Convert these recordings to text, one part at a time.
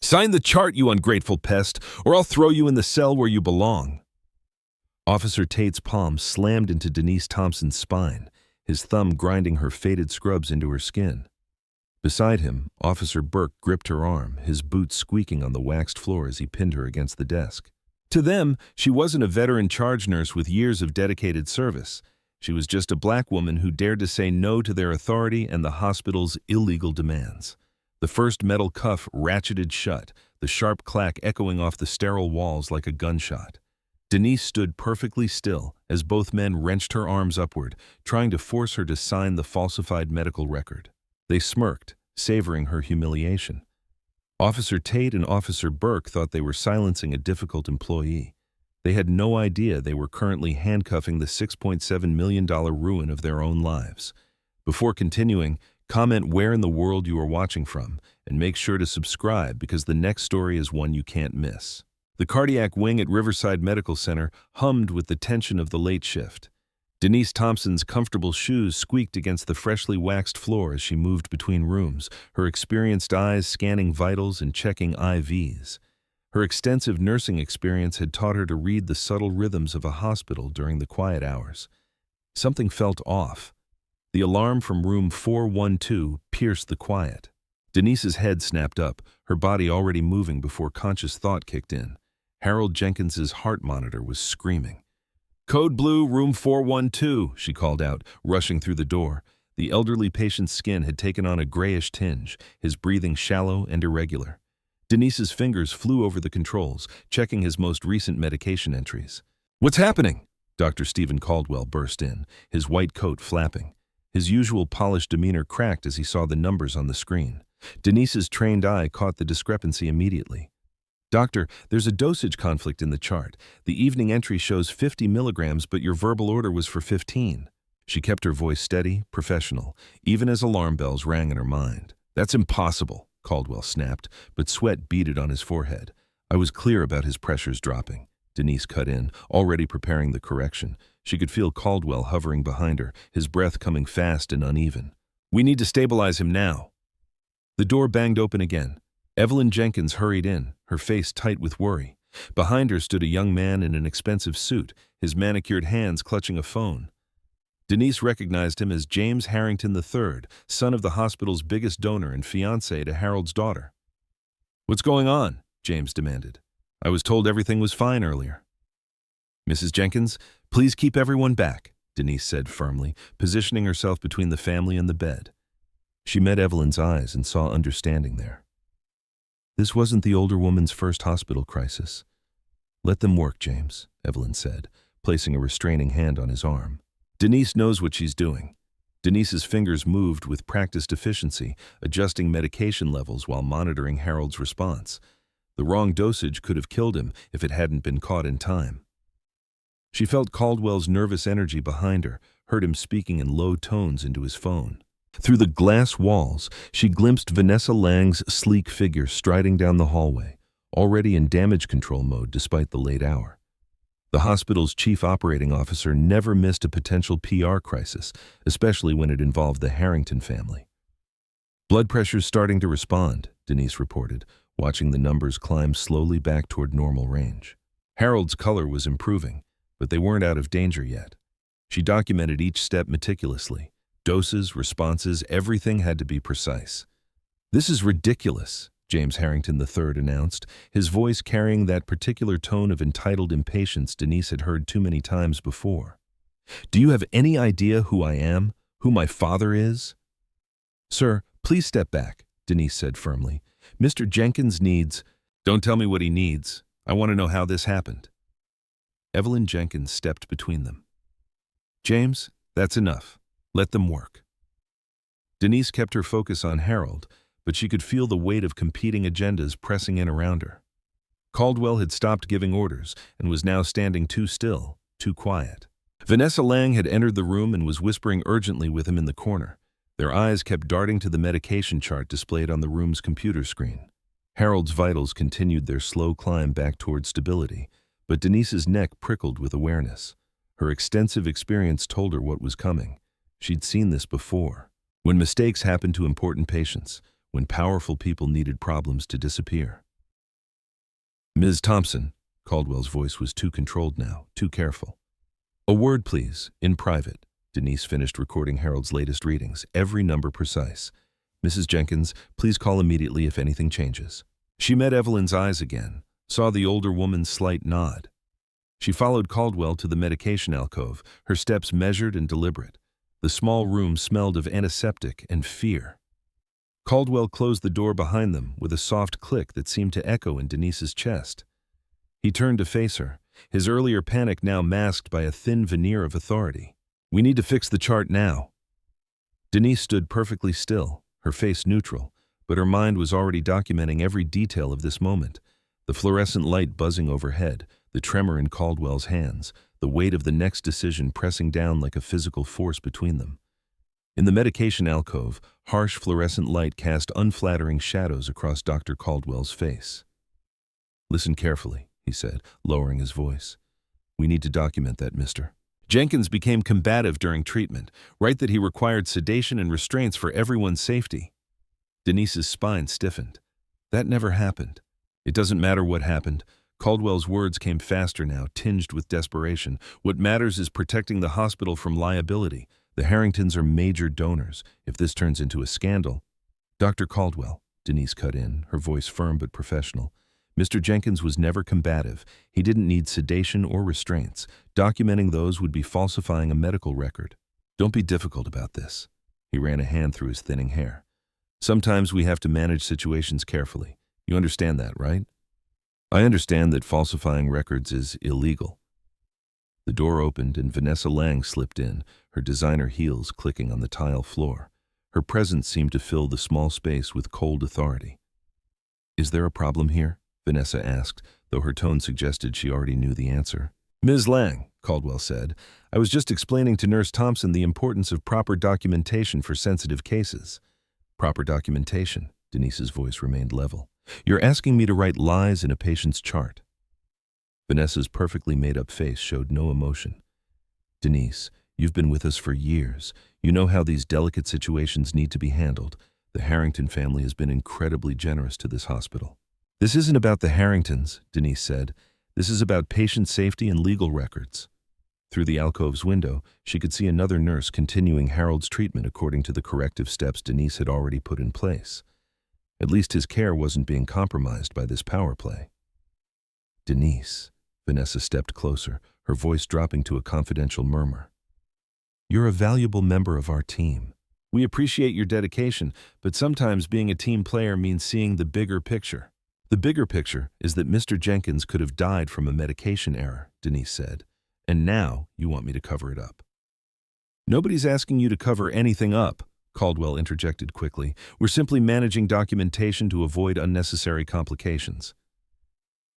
Sign the chart, you ungrateful pest, or I'll throw you in the cell where you belong. Officer Tate's palm slammed into Denise Thompson's spine, his thumb grinding her faded scrubs into her skin. Beside him, Officer Burke gripped her arm, his boots squeaking on the waxed floor as he pinned her against the desk. To them, she wasn't a veteran charge nurse with years of dedicated service. She was just a black woman who dared to say no to their authority and the hospital's illegal demands. The first metal cuff ratcheted shut, the sharp clack echoing off the sterile walls like a gunshot. Denise stood perfectly still as both men wrenched her arms upward, trying to force her to sign the falsified medical record. They smirked, savoring her humiliation. Officer Tate and Officer Burke thought they were silencing a difficult employee. They had no idea they were currently handcuffing the $6.7 million ruin of their own lives. Before continuing, comment where in the world you are watching from, and make sure to subscribe because the next story is one you can't miss. The cardiac wing at Riverside Medical Center hummed with the tension of the late shift. Denise Thompson's comfortable shoes squeaked against the freshly waxed floor as she moved between rooms, her experienced eyes scanning vitals and checking IVs. Her extensive nursing experience had taught her to read the subtle rhythms of a hospital during the quiet hours. Something felt off. The alarm from room 412 pierced the quiet. Denise's head snapped up, her body already moving before conscious thought kicked in. Harold Jenkins's heart monitor was screaming. "Code Blue, room 412, she called out, rushing through the door. The elderly patient's skin had taken on a grayish tinge, his breathing shallow and irregular. Denise's fingers flew over the controls, checking his most recent medication entries. "What's happening?" Dr. Stephen Caldwell burst in, his white coat flapping. His usual polished demeanor cracked as he saw the numbers on the screen. Denise's trained eye caught the discrepancy immediately. "Doctor, there's a dosage conflict in the chart. The evening entry shows 50 milligrams, but your verbal order was for 15. She kept her voice steady, professional, even as alarm bells rang in her mind. "That's impossible," Caldwell snapped, but sweat beaded on his forehead. "I was clear about his pressures dropping." Denise cut in, already preparing the correction. She could feel Caldwell hovering behind her, his breath coming fast and uneven. "We need to stabilize him now." The door banged open again. Evelyn Jenkins hurried in, her face tight with worry. Behind her stood a young man in an expensive suit, his manicured hands clutching a phone. Denise recognized him as James Harrington III, son of the hospital's biggest donor and fiancé to Harold's daughter. "What's going on?" James demanded. "I was told everything was fine earlier." "Mrs. Jenkins, please keep everyone back," Denise said firmly, positioning herself between the family and the bed. She met Evelyn's eyes and saw understanding there. "This wasn't the older woman's first hospital crisis. Let them work, James," Evelyn said, placing a restraining hand on his arm. "Denise knows what she's doing." Denise's fingers moved with practiced efficiency, adjusting medication levels while monitoring Harold's response. The wrong dosage could have killed him if it hadn't been caught in time. She felt Caldwell's nervous energy behind her, heard him speaking in low tones into his phone. Through the glass walls, she glimpsed Vanessa Lang's sleek figure striding down the hallway, already in damage control mode despite the late hour. The hospital's chief operating officer never missed a potential PR crisis, especially when it involved the Harrington family. "Blood pressure's starting to respond," Denise reported, watching the numbers climb slowly back toward normal range. Harold's color was improving, but they weren't out of danger yet. She documented each step meticulously. Doses, responses, everything had to be precise. "This is ridiculous," James Harrington III announced, his voice carrying that particular tone of entitled impatience Denise had heard too many times before. "Do you have any idea who I am, who my father is?" "Sir, please step back," Denise said firmly. "Mr. Jenkins needs—" "Don't tell me what he needs. I want to know how this happened." Evelyn Jenkins stepped between them. "James, that's enough. Let them work." Denise kept her focus on Harold, but she could feel the weight of competing agendas pressing in around her. Caldwell had stopped giving orders and was now standing too still, too quiet. Vanessa Lang had entered the room and was whispering urgently with him in the corner. Their eyes kept darting to the medication chart displayed on the room's computer screen. Harold's vitals continued their slow climb back toward stability, but Denise's neck prickled with awareness. Her extensive experience told her what was coming. She'd seen this before. When mistakes happened to important patients, when powerful people needed problems to disappear. Ms. Thompson, Caldwell's voice was too controlled now, too careful. A word, please, in private. Denise finished recording Harold's latest readings, every number precise. Mrs. Jenkins, please call immediately if anything changes. She met Evelyn's eyes again, saw the older woman's slight nod. She followed Caldwell to the medication alcove, her steps measured and deliberate. The small room smelled of antiseptic and fear. Caldwell closed the door behind them with a soft click that seemed to echo in Denise's chest. He turned to face her, his earlier panic now masked by a thin veneer of authority. We need to fix the chart now. Denise stood perfectly still, her face neutral, but her mind was already documenting every detail of this moment. The fluorescent light buzzing overhead, the tremor in Caldwell's hands, the weight of the next decision pressing down like a physical force between them. In the medication alcove, harsh fluorescent light cast unflattering shadows across Dr. Caldwell's face. Listen carefully, he said, lowering his voice. We need to document that, mister. Jenkins became combative during treatment, right that he required sedation and restraints for everyone's safety. Denise's spine stiffened. That never happened. It doesn't matter what happened. Caldwell's words came faster now, tinged with desperation. What matters is protecting the hospital from liability. The Harringtons are major donors. If this turns into a scandal... Dr. Caldwell, Denise cut in, her voice firm but professional. Mr. Jenkins was never combative. He didn't need sedation or restraints. Documenting those would be falsifying a medical record. Don't be difficult about this. He ran a hand through his thinning hair. Sometimes we have to manage situations carefully. You understand that, right? I understand that falsifying records is illegal. The door opened and Vanessa Lang slipped in, her designer heels clicking on the tile floor. Her presence seemed to fill the small space with cold authority. Is there a problem here? Vanessa asked, though her tone suggested she already knew the answer. Ms. Lang, Caldwell said, I was just explaining to Nurse Thompson the importance of proper documentation for sensitive cases. Proper documentation, Denise's voice remained level. You're asking me to write lies in a patient's chart. Vanessa's perfectly made-up face showed no emotion. Denise, you've been with us for years. You know how these delicate situations need to be handled. The Harrington family has been incredibly generous to this hospital. This isn't about the Harringtons, Denise said. This is about patient safety and legal records. Through the alcove's window, she could see another nurse continuing Harold's treatment according to the corrective steps Denise had already put in place. At least his care wasn't being compromised by this power play. Denise, Vanessa stepped closer, her voice dropping to a confidential murmur. You're a valuable member of our team. We appreciate your dedication, but sometimes being a team player means seeing the bigger picture. The bigger picture is that Mr. Jenkins could have died from a medication error, Denise said, and now you want me to cover it up. Nobody's asking you to cover anything up, Caldwell interjected quickly. We're simply managing documentation to avoid unnecessary complications.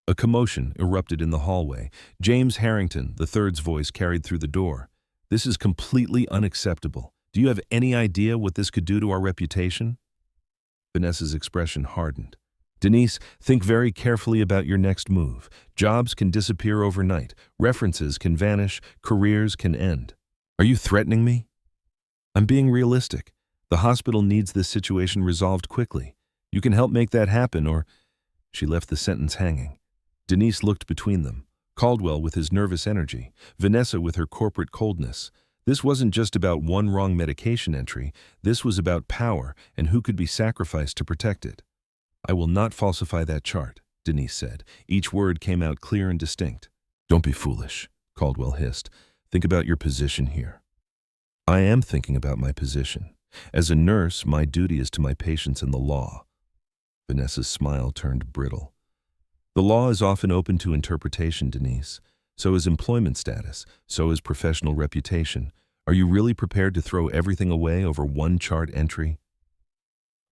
A commotion erupted in the hallway. James Harrington, the third's voice, carried through the door. This is completely unacceptable. Do you have any idea what this could do to our reputation? Vanessa's expression hardened. Denise, think very carefully about your next move. Jobs can disappear overnight. References can vanish. Careers can end. Are you threatening me? I'm being realistic. The hospital needs this situation resolved quickly. You can help make that happen, or... She left the sentence hanging. Denise looked between them. Caldwell with his nervous energy. Vanessa with her corporate coldness. This wasn't just about one wrong medication entry. This was about power and who could be sacrificed to protect it. I will not falsify that chart, Denise said. Each word came out clear and distinct. Don't be foolish, Caldwell hissed. Think about your position here. I am thinking about my position. As a nurse, my duty is to my patients and the law. Vanessa's smile turned brittle. The law is often open to interpretation, Denise. So is employment status. So is professional reputation. Are you really prepared to throw everything away over one chart entry?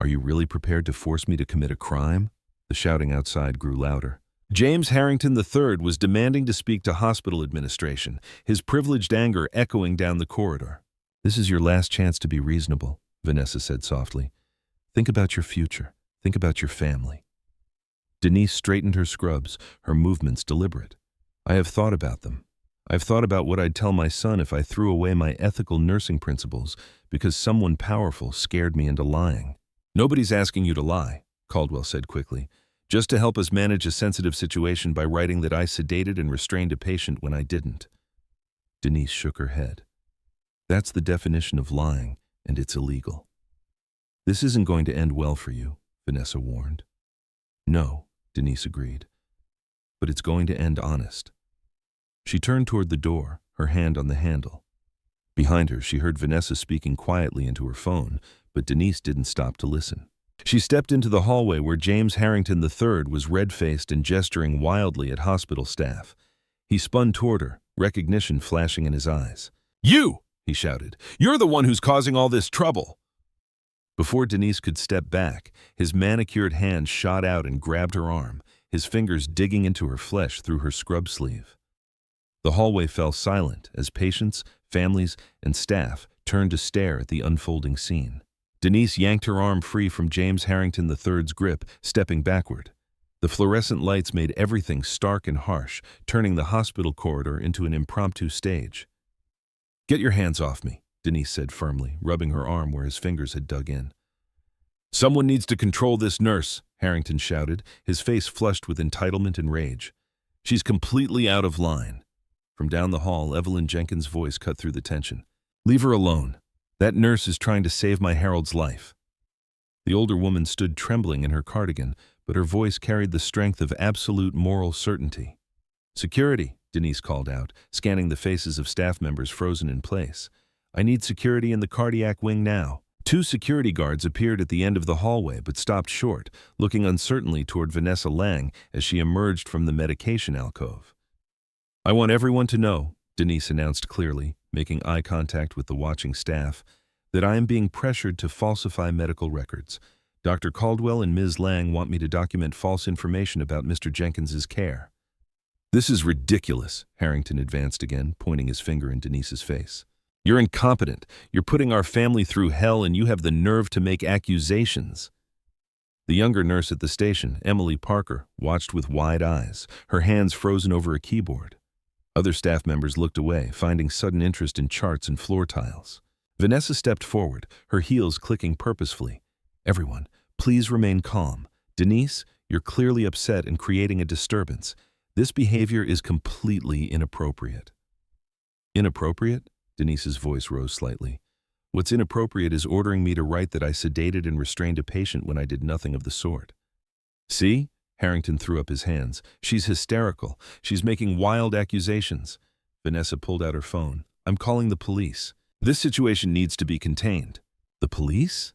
Are you really prepared to force me to commit a crime? The shouting outside grew louder. James Harrington III was demanding to speak to hospital administration, his privileged anger echoing down the corridor. This is your last chance to be reasonable, Vanessa said softly. Think about your future. Think about your family. Denise straightened her scrubs, her movements deliberate. I have thought about them. I've thought about what I'd tell my son if I threw away my ethical nursing principles because someone powerful scared me into lying. Nobody's asking you to lie, Caldwell said quickly. Just to help us manage a sensitive situation by writing that I sedated and restrained a patient when I didn't. Denise shook her head. That's the definition of lying, and it's illegal. This isn't going to end well for you, Vanessa warned. No, Denise agreed. But it's going to end honest. She turned toward the door, her hand on the handle. Behind her, she heard Vanessa speaking quietly into her phone, but Denise didn't stop to listen. She stepped into the hallway where James Harrington III was red-faced and gesturing wildly at hospital staff. He spun toward her, recognition flashing in his eyes. "You!" he shouted. "You're the one who's causing all this trouble!" Before Denise could step back, his manicured hand shot out and grabbed her arm, his fingers digging into her flesh through her scrub sleeve. The hallway fell silent as patients, families, and staff turned to stare at the unfolding scene. Denise yanked her arm free from James Harrington III's grip, stepping backward. The fluorescent lights made everything stark and harsh, turning the hospital corridor into an impromptu stage. "Get your hands off me," Denise said firmly, rubbing her arm where his fingers had dug in. "Someone needs to control this nurse," Harrington shouted, his face flushed with entitlement and rage. "She's completely out of line." From down the hall, Evelyn Jenkins' voice cut through the tension. "Leave her alone. That nurse is trying to save my Harold's life." The older woman stood trembling in her cardigan, but her voice carried the strength of absolute moral certainty. "Security," Denise called out, scanning the faces of staff members frozen in place. "I need security in the cardiac wing now." Two security guards appeared at the end of the hallway but stopped short, looking uncertainly toward Vanessa Lang as she emerged from the medication alcove. "I want everyone to know," Denise announced clearly, making eye contact with the watching staff, "that I am being pressured to falsify medical records. Dr. Caldwell and Ms. Lang want me to document false information about Mr. Jenkins's care." "This is ridiculous," Harrington advanced again, pointing his finger in Denise's face. "You're incompetent. You're putting our family through hell, and you have the nerve to make accusations." The younger nurse at the station, Emily Parker, watched with wide eyes, her hands frozen over a keyboard. Other staff members looked away, finding sudden interest in charts and floor tiles. Vanessa stepped forward, her heels clicking purposefully. "Everyone, please remain calm. Denise, you're clearly upset and creating a disturbance. This behavior is completely inappropriate." "Inappropriate?" Denise's voice rose slightly. "What's inappropriate is ordering me to write that I sedated and restrained a patient when I did nothing of the sort." "See?" Harrington threw up his hands. "She's hysterical. She's making wild accusations." Vanessa pulled out her phone. "I'm calling the police. This situation needs to be contained." "The police?"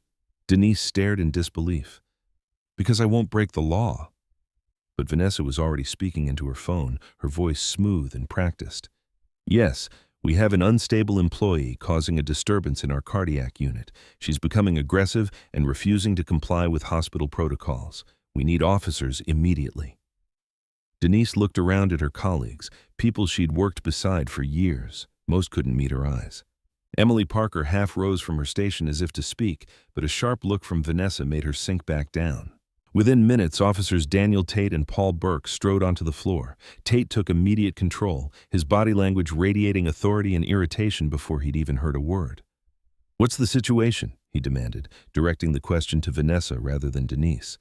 Denise stared in disbelief. "Because I won't break the law." But Vanessa was already speaking into her phone, her voice smooth and practiced. "Yes, we have an unstable employee causing a disturbance in our cardiac unit. She's becoming aggressive and refusing to comply with hospital protocols. We need officers immediately." Denise looked around at her colleagues, people she'd worked beside for years. Most couldn't meet her eyes. Emily Parker half rose from her station as if to speak, but a sharp look from Vanessa made her sink back down. Within minutes, officers Daniel Tate and Paul Burke strode onto the floor. Tate took immediate control, his body language radiating authority and irritation before he'd even heard a word. "What's the situation?" he demanded, directing the question to Vanessa rather than Denise.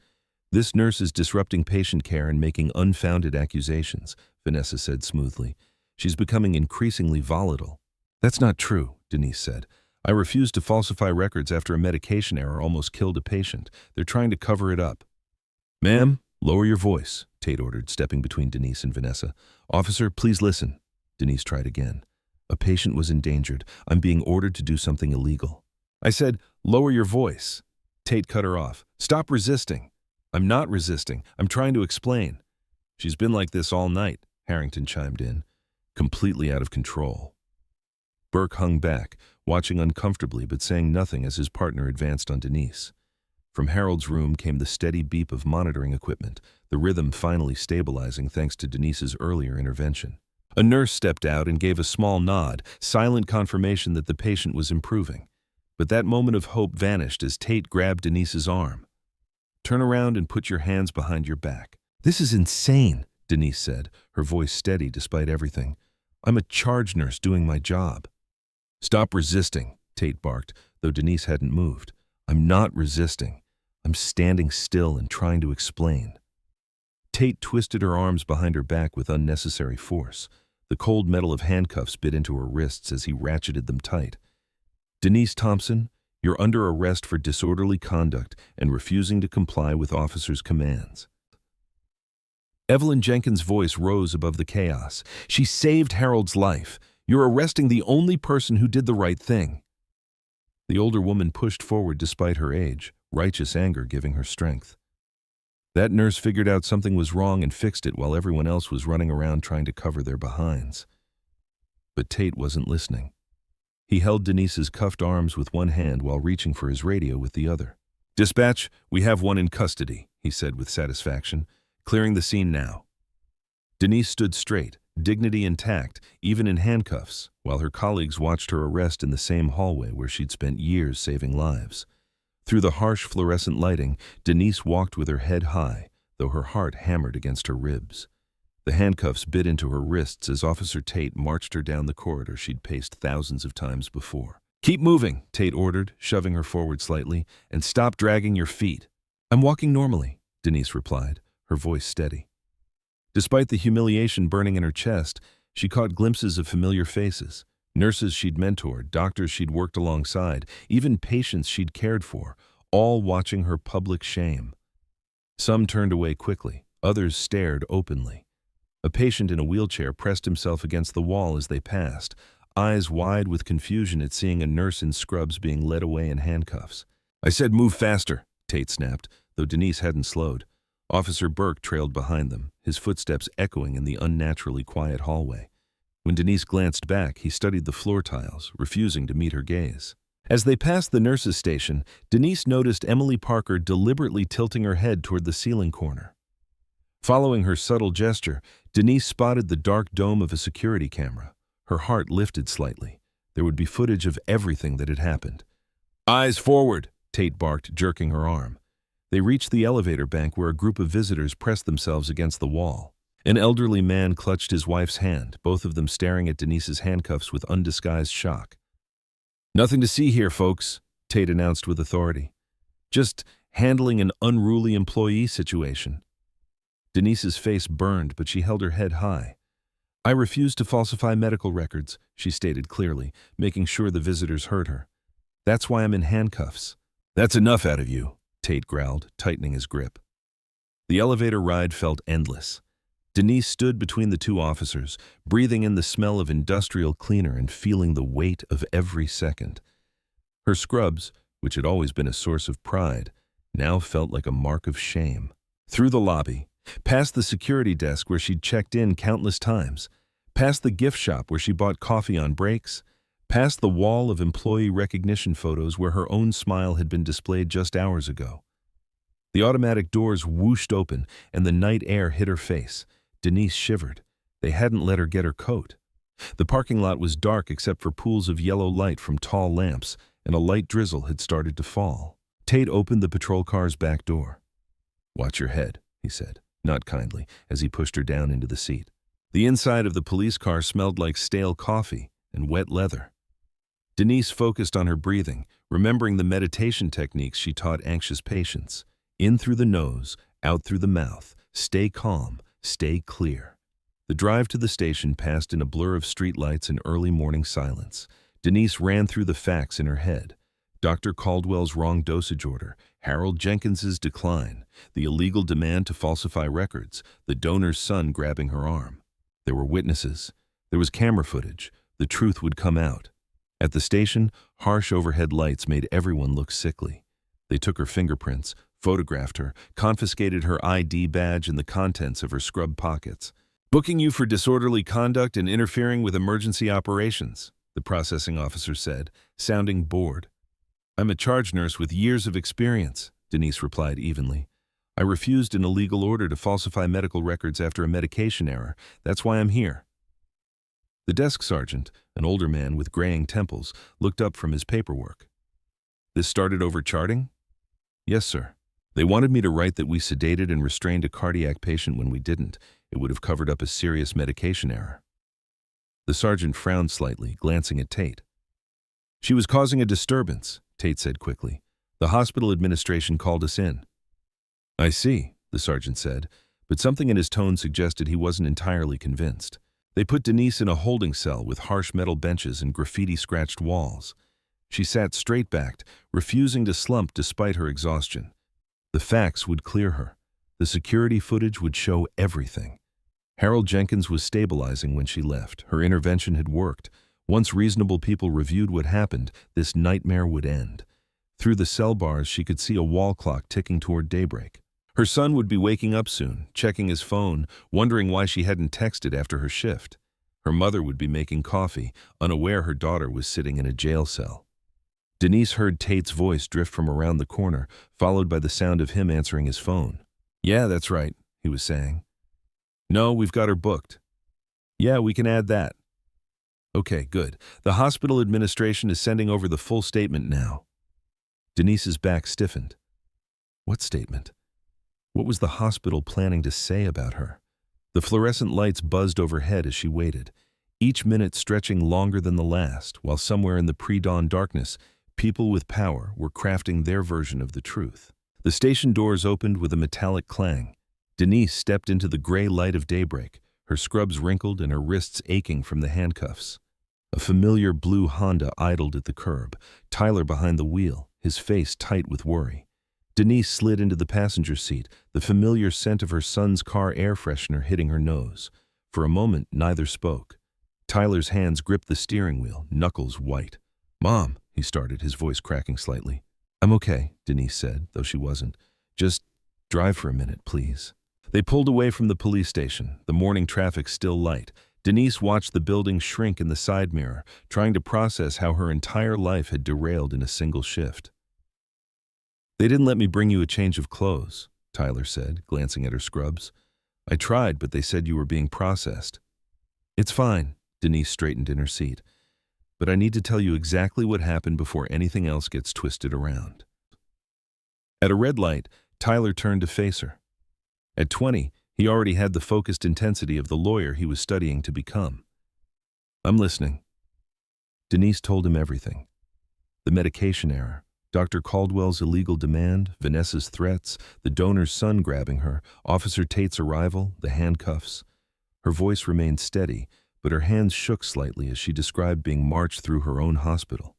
"This nurse is disrupting patient care and making unfounded accusations," Vanessa said smoothly. "She's becoming increasingly volatile." "That's not true," Denise said. "I refused to falsify records after a medication error almost killed a patient. They're trying to cover it up." "Ma'am, lower your voice," Tate ordered, stepping between Denise and Vanessa. "Officer, please listen." Denise tried again. "A patient was endangered. I'm being ordered to do something illegal." "I said, lower your voice." Tate cut her off. "Stop resisting." "I'm not resisting. I'm trying to explain." "She's been like this all night," Harrington chimed in. "Completely out of control." Burke hung back, watching uncomfortably but saying nothing as his partner advanced on Denise. From Harold's room came the steady beep of monitoring equipment, the rhythm finally stabilizing thanks to Denise's earlier intervention. A nurse stepped out and gave a small nod, silent confirmation that the patient was improving. But that moment of hope vanished as Tate grabbed Denise's arm. "Turn around and put your hands behind your back." "This is insane," Denise said, her voice steady despite everything. "I'm a charge nurse doing my job." "Stop resisting," Tate barked, though Denise hadn't moved. "I'm not resisting. I'm standing still and trying to explain." Tate twisted her arms behind her back with unnecessary force. The cold metal of handcuffs bit into her wrists as he ratcheted them tight. Denise Thompson, you're under arrest for disorderly conduct and refusing to comply with officers' commands. Evelyn Jenkins' voice rose above the chaos. She saved Harold's life. You're arresting the only person who did the right thing. The older woman pushed forward despite her age, righteous anger giving her strength. That nurse figured out something was wrong and fixed it while everyone else was running around trying to cover their behinds. But Tate wasn't listening. He held Denise's cuffed arms with one hand while reaching for his radio with the other. "Dispatch, we have one in custody," he said with satisfaction. "Clearing the scene now." Denise stood straight, dignity intact, even in handcuffs, while her colleagues watched her arrest in the same hallway where she'd spent years saving lives. Through the harsh fluorescent lighting, Denise walked with her head high, though her heart hammered against her ribs. The handcuffs bit into her wrists as Officer Tate marched her down the corridor she'd paced thousands of times before. "Keep moving," Tate ordered, shoving her forward slightly, "and stop dragging your feet." "I'm walking normally," Denise replied, her voice steady. Despite the humiliation burning in her chest, she caught glimpses of familiar faces. Nurses she'd mentored, doctors she'd worked alongside, even patients she'd cared for, all watching her public shame. Some turned away quickly, others stared openly. A patient in a wheelchair pressed himself against the wall as they passed, eyes wide with confusion at seeing a nurse in scrubs being led away in handcuffs. "I said move faster," Tate snapped, though Denise hadn't slowed. Officer Burke trailed behind them, his footsteps echoing in the unnaturally quiet hallway. When Denise glanced back, he studied the floor tiles, refusing to meet her gaze. As they passed the nurse's station, Denise noticed Emily Parker deliberately tilting her head toward the ceiling corner. Following her subtle gesture, Denise spotted the dark dome of a security camera. Her heart lifted slightly. There would be footage of everything that had happened. "Eyes forward," Tate barked, jerking her arm. They reached the elevator bank where a group of visitors pressed themselves against the wall. An elderly man clutched his wife's hand, both of them staring at Denise's handcuffs with undisguised shock. "Nothing to see here, folks," Tate announced with authority. "Just handling an unruly employee situation." Denise's face burned, but she held her head high. "I refuse to falsify medical records," she stated clearly, making sure the visitors heard her. "That's why I'm in handcuffs." "That's enough out of you," Tate growled, tightening his grip. The elevator ride felt endless. Denise stood between the two officers, breathing in the smell of industrial cleaner and feeling the weight of every second. Her scrubs, which had always been a source of pride, now felt like a mark of shame. Through the lobby, past the security desk where she'd checked in countless times, past the gift shop where she bought coffee on breaks, past the wall of employee recognition photos where her own smile had been displayed just hours ago. The automatic doors whooshed open and the night air hit her face. Denise shivered. They hadn't let her get her coat. The parking lot was dark except for pools of yellow light from tall lamps, and a light drizzle had started to fall. Tate opened the patrol car's back door. "Watch your head," he said, not kindly, as he pushed her down into the seat. The inside of the police car smelled like stale coffee and wet leather. Denise focused on her breathing, remembering the meditation techniques she taught anxious patients. In through the nose, out through the mouth, stay calm, stay clear. The drive to the station passed in a blur of streetlights and early morning silence. Denise ran through the facts in her head. Dr. Caldwell's wrong dosage order, Harold Jenkins's decline, the illegal demand to falsify records, the donor's son grabbing her arm. There were witnesses. There was camera footage. The truth would come out. At the station, harsh overhead lights made everyone look sickly. They took her fingerprints, photographed her, confiscated her ID badge and the contents of her scrub pockets. "Booking you for disorderly conduct and interfering with emergency operations," the processing officer said, sounding bored. "I'm a charge nurse with years of experience," Denise replied evenly. "I refused an illegal order to falsify medical records after a medication error. That's why I'm here." The desk sergeant, an older man with graying temples, looked up from his paperwork. "This started over charting?" "Yes, sir. They wanted me to write that we sedated and restrained a cardiac patient when we didn't. It would have covered up a serious medication error." The sergeant frowned slightly, glancing at Tate. "She was causing a disturbance," Tate said quickly. "The hospital administration called us in." "I see," the sergeant said, but something in his tone suggested he wasn't entirely convinced. They put Denise in a holding cell with harsh metal benches and graffiti-scratched walls. She sat straight-backed, refusing to slump despite her exhaustion. The facts would clear her. The security footage would show everything. Harold Jenkins was stabilizing when she left. Her intervention had worked. Once reasonable people reviewed what happened, this nightmare would end. Through the cell bars, she could see a wall clock ticking toward daybreak. Her son would be waking up soon, checking his phone, wondering why she hadn't texted after her shift. Her mother would be making coffee, unaware her daughter was sitting in a jail cell. Denise heard Tate's voice drift from around the corner, followed by the sound of him answering his phone. "Yeah, that's right," he was saying. "No, we've got her booked." "Yeah, we can add that." "Okay, good. The hospital administration is sending over the full statement now." Denise's back stiffened. What statement? What was the hospital planning to say about her? The fluorescent lights buzzed overhead as she waited, each minute stretching longer than the last, while somewhere in the pre-dawn darkness, people with power were crafting their version of the truth. The station doors opened with a metallic clang. Denise stepped into the gray light of daybreak, her scrubs wrinkled and her wrists aching from the handcuffs. A familiar blue Honda idled at the curb, Tyler behind the wheel, his face tight with worry. Denise slid into the passenger seat, the familiar scent of her son's car air freshener hitting her nose. For a moment, neither spoke. Tyler's hands gripped the steering wheel, knuckles white. "Mom," he started, his voice cracking slightly. "I'm okay," Denise said, though she wasn't. "Just drive for a minute, please." They pulled away from the police station, the morning traffic still light. Denise watched the building shrink in the side mirror, trying to process how her entire life had derailed in a single shift. "They didn't let me bring you a change of clothes," Tyler said, glancing at her scrubs. "I tried, but they said you were being processed." "It's fine," Denise straightened in her seat. "But I need to tell you exactly what happened before anything else gets twisted around." At a red light, Tyler turned to face her. At 20, he already had the focused intensity of the lawyer he was studying to become. "I'm listening." Denise told him everything. The medication error, Dr. Caldwell's illegal demand, Vanessa's threats, the donor's son grabbing her, Officer Tate's arrival, the handcuffs. Her voice remained steady, but her hands shook slightly as she described being marched through her own hospital.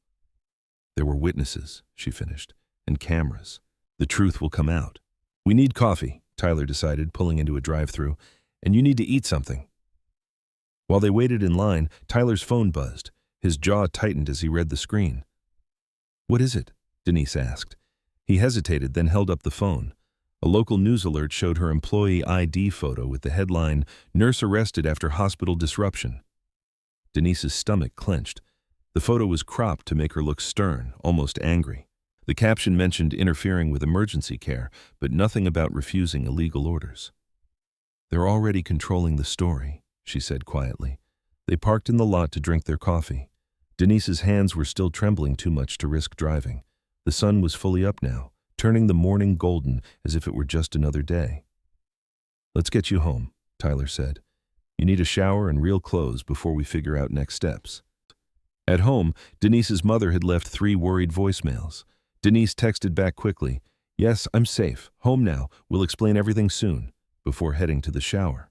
"There were witnesses," she finished, "and cameras. The truth will come out." "We need coffee," Tyler decided, pulling into a drive-thru, "and you need to eat something." While they waited in line, Tyler's phone buzzed. His jaw tightened as he read the screen. "What is it?" Denise asked. He hesitated, then held up the phone. A local news alert showed her employee ID photo with the headline, "Nurse arrested after hospital disruption." Denise's stomach clenched. The photo was cropped to make her look stern, almost angry. The caption mentioned interfering with emergency care, but nothing about refusing illegal orders. "They're already controlling the story," she said quietly. They parked in the lot to drink their coffee. Denise's hands were still trembling too much to risk driving. The sun was fully up now, turning the morning golden as if it were just another day. "Let's get you home," Tyler said. "You need a shower and real clothes before we figure out next steps." At home, Denise's mother had left 3 worried voicemails. Denise texted back quickly, "Yes, I'm safe. Home now. We'll explain everything soon," before heading to the shower.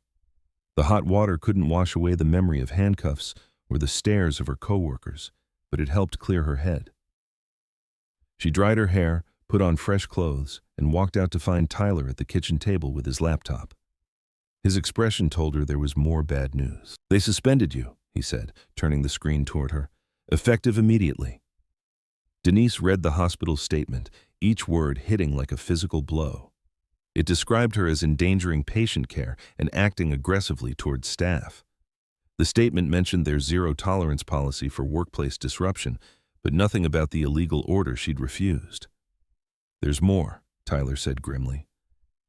The hot water couldn't wash away the memory of handcuffs or the stares of her coworkers, but it helped clear her head. She dried her hair, put on fresh clothes, and walked out to find Tyler at the kitchen table with his laptop. His expression told her there was more bad news. "They suspended you," he said, turning the screen toward her. "Effective immediately." Denise read the hospital's statement, each word hitting like a physical blow. It described her as endangering patient care and acting aggressively towards staff. The statement mentioned their zero-tolerance policy for workplace disruption, but nothing about the illegal order she'd refused. "There's more," Tyler said grimly.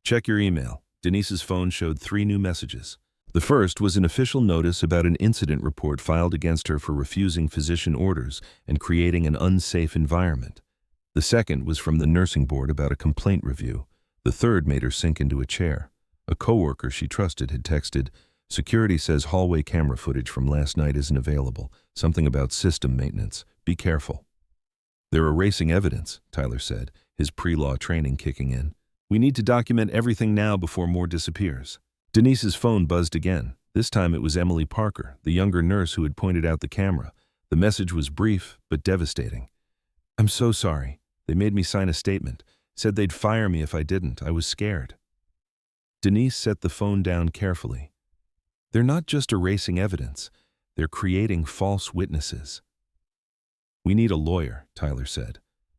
"Check your email." Denise's phone showed 3 new messages. The first was an official notice about an incident report filed against her for refusing physician orders and creating an unsafe environment. The second was from the nursing board about a complaint review. The third made her sink into a chair. A coworker she trusted had texted, "Security says hallway camera footage from last night isn't available. Something about system maintenance. Be careful." "They're erasing evidence," Tyler said, his pre-law training kicking in. We need to document everything now before more disappears. Denise's phone buzzed again. This time it was Emily Parker, the younger nurse who had pointed out the camera. The message was brief, but devastating. I'm so sorry. They made me sign a statement. Said they'd fire me if I didn't. I was scared. Denise set the phone down carefully. They're not just erasing evidence. They're creating false witnesses. We need a lawyer, Tyler said.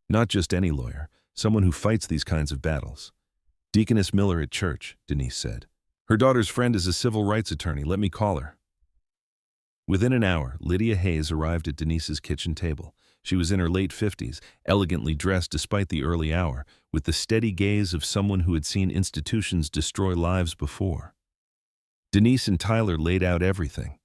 Not just any lawyer, someone who fights these kinds of battles. Deaconess Miller at church, Denise said. Her daughter's friend is a civil rights attorney. Let me call her. Within an hour, Lydia Hayes arrived at Denise's kitchen table. She was in her late 50s, elegantly dressed despite the early hour, with the steady gaze of someone who had seen institutions destroy lives before. Denise and Tyler laid out everything.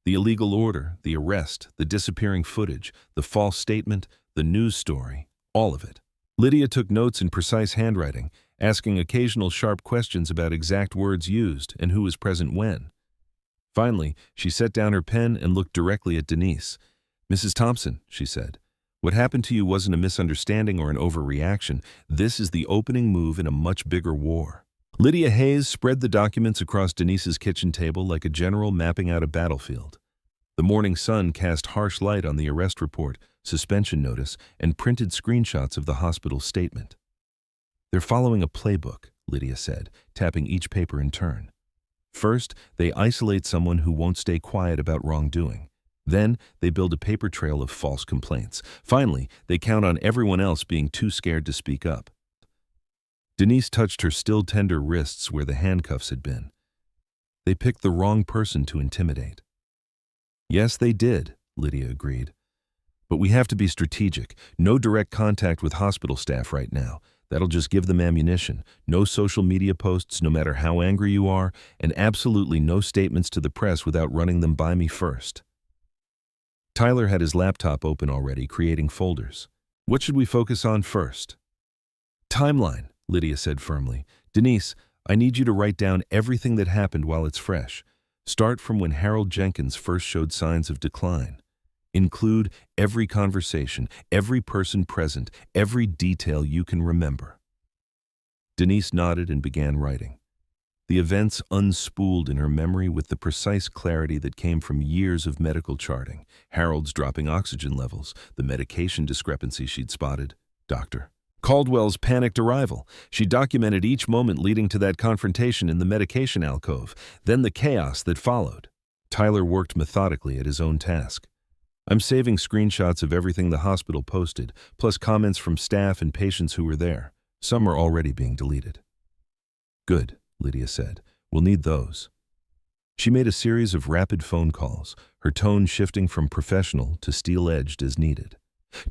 The illegal order, the arrest, the disappearing footage, the false statement, the news story, all of it. Lydia took notes in precise handwriting, asking occasional sharp questions about exact words used and who was present when. Finally, she set down her pen and looked directly at Denise. Mrs. Thompson, she said, what happened to you wasn't a misunderstanding or an overreaction. This is the opening move in a much bigger war. Lydia Hayes spread the documents across Denise's kitchen table like a general mapping out a battlefield. The morning sun cast harsh light on the arrest report, suspension notice, and printed screenshots of the hospital statement. They're following a playbook, Lydia said, tapping each paper in turn. First, they isolate someone who won't stay quiet about wrongdoing. Then, they build a paper trail of false complaints. Finally, they count on everyone else being too scared to speak up. Denise touched her still tender wrists where the handcuffs had been. They picked the wrong person to intimidate. Yes, they did, Lydia agreed. But we have to be strategic. No direct contact with hospital staff right now. That'll just give them ammunition. No social media posts, no matter how angry you are, and absolutely no statements to the press without running them by me first. Tyler had his laptop open already, creating folders. What should we focus on first? Timeline, Lydia said firmly. Denise, I need you to write down everything that happened while it's fresh. Start from when Harold Jenkins first showed signs of decline. Include every conversation, every person present, every detail you can remember. Denise nodded and began writing. The events unspooled in her memory with the precise clarity that came from years of medical charting. Harold's dropping oxygen levels, the medication discrepancy she'd spotted. Dr. Caldwell's panicked arrival. She documented each moment leading to that confrontation in the medication alcove, then the chaos that followed. Tyler worked methodically at his own task. I'm saving screenshots of everything the hospital posted, plus comments from staff and patients who were there. Some are already being deleted. Good, Lydia said. We'll need those. She made a series of rapid phone calls, her tone shifting from professional to steel-edged as needed.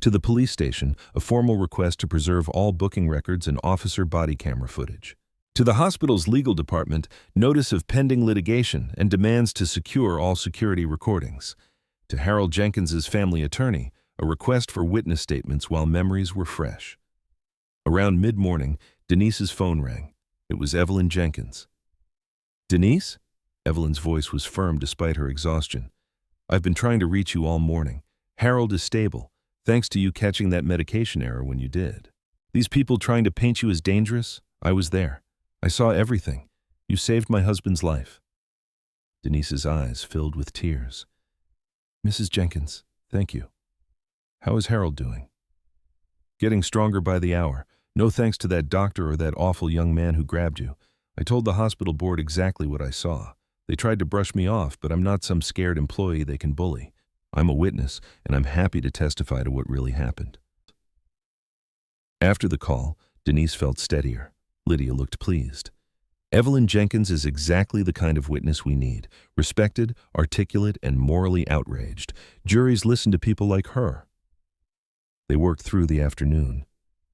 To the police station, a formal request to preserve all booking records and officer body camera footage. To the hospital's legal department, notice of pending litigation and demands to secure all security recordings. To Harold Jenkins's family attorney, a request for witness statements while memories were fresh. Around mid-morning, Denise's phone rang. It was Evelyn Jenkins. Denise? Evelyn's voice was firm despite her exhaustion. I've been trying to reach you all morning. Harold is stable, thanks to you catching that medication error when you did. These people trying to paint you as dangerous? I was there. I saw everything. You saved my husband's life. Denise's eyes filled with tears. Mrs. Jenkins, thank you. How is Harold doing? Getting stronger by the hour. No thanks to that doctor or that awful young man who grabbed you. I told the hospital board exactly what I saw. They tried to brush me off, but I'm not some scared employee they can bully. I'm a witness, and I'm happy to testify to what really happened. After the call, Denise felt steadier. Lydia looked pleased. Evelyn Jenkins is exactly the kind of witness we need. Respected, articulate, and morally outraged. Juries listen to people like her. They worked through the afternoon.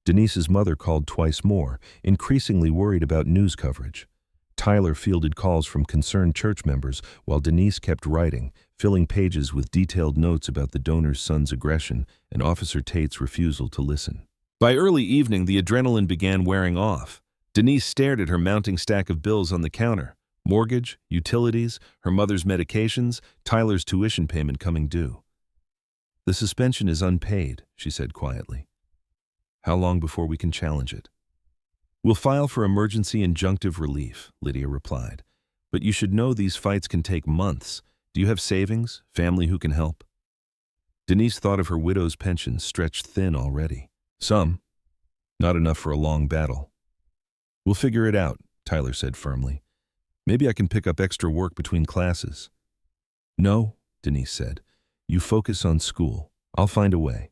Denise's mother called twice more, increasingly worried about news coverage. Tyler fielded calls from concerned church members while Denise kept writing, filling pages with detailed notes about the donor's son's aggression and Officer Tate's refusal to listen. By early evening, the adrenaline began wearing off. Denise stared at her mounting stack of bills on the counter. Mortgage, utilities, her mother's medications, Tyler's tuition payment coming due. The suspension is unpaid, she said quietly. How long before we can challenge it? We'll file for emergency injunctive relief, Lydia replied. But you should know these fights can take months. Do you have savings, family who can help? Denise thought of her widow's pension stretched thin already. Some. Not enough for a long battle. We'll figure it out, Tyler said firmly. Maybe I can pick up extra work between classes. No, Denise said. You focus on school. I'll find a way.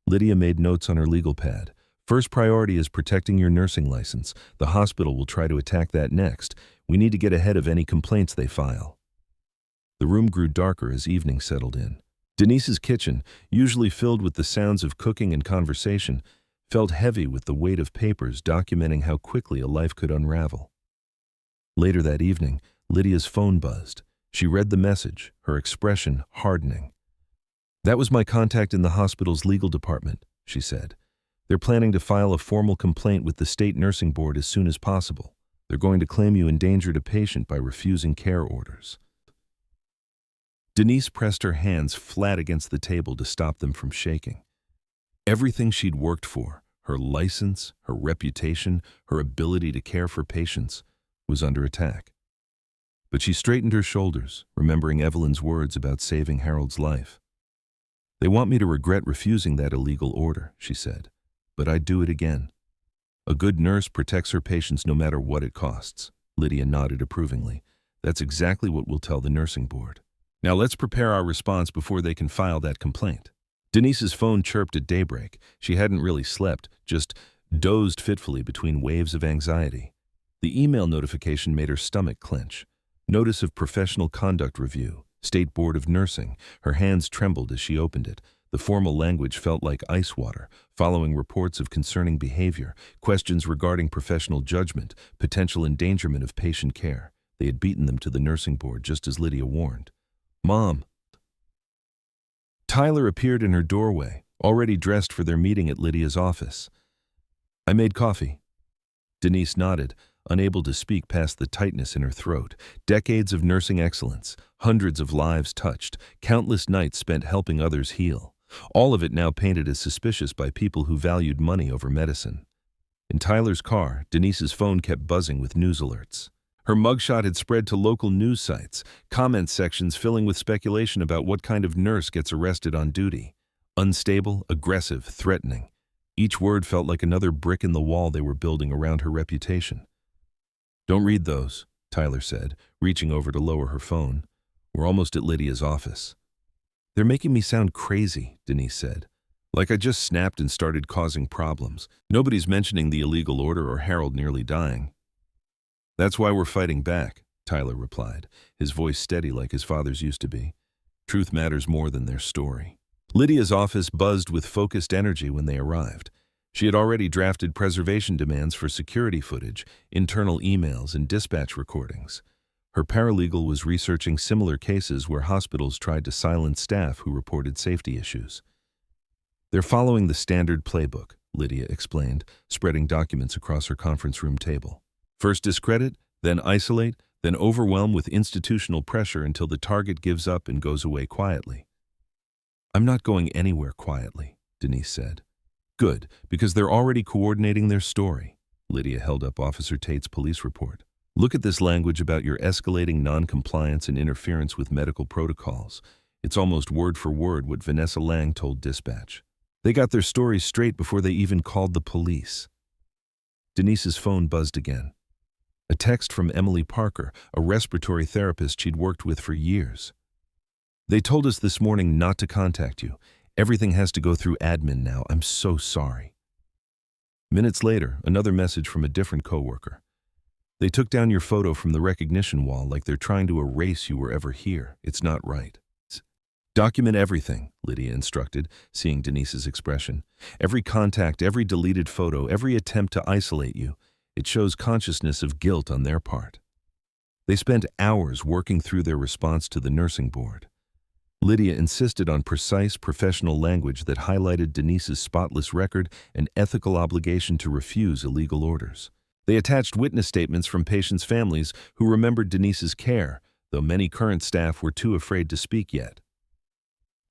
Lydia made notes on her legal pad. First priority is protecting your nursing license. The hospital will try to attack that next. We need to get ahead of any complaints they file. The room grew darker as evening settled in. Denise's kitchen, usually filled with the sounds of cooking and conversation, felt heavy with the weight of papers documenting how quickly a life could unravel. Later that evening, Lydia's phone buzzed. She read the message, her expression hardening. That was my contact in the hospital's legal department, she said. They're planning to file a formal complaint with the state nursing board as soon as possible. They're going to claim you endangered a patient by refusing care orders. Denise pressed her hands flat against the table to stop them from shaking. Everything she'd worked for, her license, her reputation, her ability to care for patients, was under attack. But she straightened her shoulders, remembering Evelyn's words about saving Harold's life. They want me to regret refusing that illegal order, she said, but I'd do it again. A good nurse protects her patients no matter what it costs. Lydia nodded approvingly. That's exactly what we'll tell the nursing board. Now let's prepare our response before they can file that complaint. Denise's phone chirped at daybreak. She hadn't really slept, just dozed fitfully between waves of anxiety. The email notification made her stomach clench. Notice of professional conduct review, State Board of Nursing. Her hands trembled as she opened it. The formal language felt like ice water, following reports of concerning behavior, questions regarding professional judgment, potential endangerment of patient care. They had beaten them to the nursing board, just as Lydia warned. Mom. Tyler appeared in her doorway, already dressed for their meeting at Lydia's office. I made coffee. Denise nodded, unable to speak past the tightness in her throat. Decades of nursing excellence, hundreds of lives touched, countless nights spent helping others heal. All of it now painted as suspicious by people who valued money over medicine. In Tyler's car, Denise's phone kept buzzing with news alerts. Her mugshot had spread to local news sites, comment sections filling with speculation about what kind of nurse gets arrested on duty. Unstable, aggressive, threatening. Each word felt like another brick in the wall they were building around her reputation. Don't read those, Tyler said, reaching over to lower her phone. We're almost at Lydia's office. They're making me sound crazy, Denise said. Like I just snapped and started causing problems. Nobody's mentioning the illegal order or Harold nearly dying. That's why we're fighting back, Tyler replied, his voice steady like his father's used to be. Truth matters more than their story. Lydia's office buzzed with focused energy when they arrived. She had already drafted preservation demands for security footage, internal emails, and dispatch recordings. Her paralegal was researching similar cases where hospitals tried to silence staff who reported safety issues. They're following the standard playbook, Lydia explained, spreading documents across her conference room table. First discredit, then isolate, then overwhelm with institutional pressure until the target gives up and goes away quietly. I'm not going anywhere quietly, Denise said. Good, because they're already coordinating their story. Lydia held up Officer Tate's police report. Look at this language about your escalating non-compliance and interference with medical protocols. It's almost word for word what Vanessa Lang told dispatch. They got their stories straight before they even called the police. Denise's phone buzzed again. A text from Emily Parker, a respiratory therapist she'd worked with for years. They told us this morning not to contact you. Everything has to go through admin now. I'm so sorry. Minutes later, another message from a different coworker. They took down your photo from the recognition wall like they're trying to erase you were ever here. It's not right. Document everything, Lydia instructed, seeing Denise's expression. Every contact, every deleted photo, every attempt to isolate you. It shows consciousness of guilt on their part. They spent hours working through their response to the nursing board. Lydia insisted on precise professional language that highlighted Denise's spotless record and ethical obligation to refuse illegal orders. They attached witness statements from patients' families who remembered Denise's care, though many current staff were too afraid to speak yet.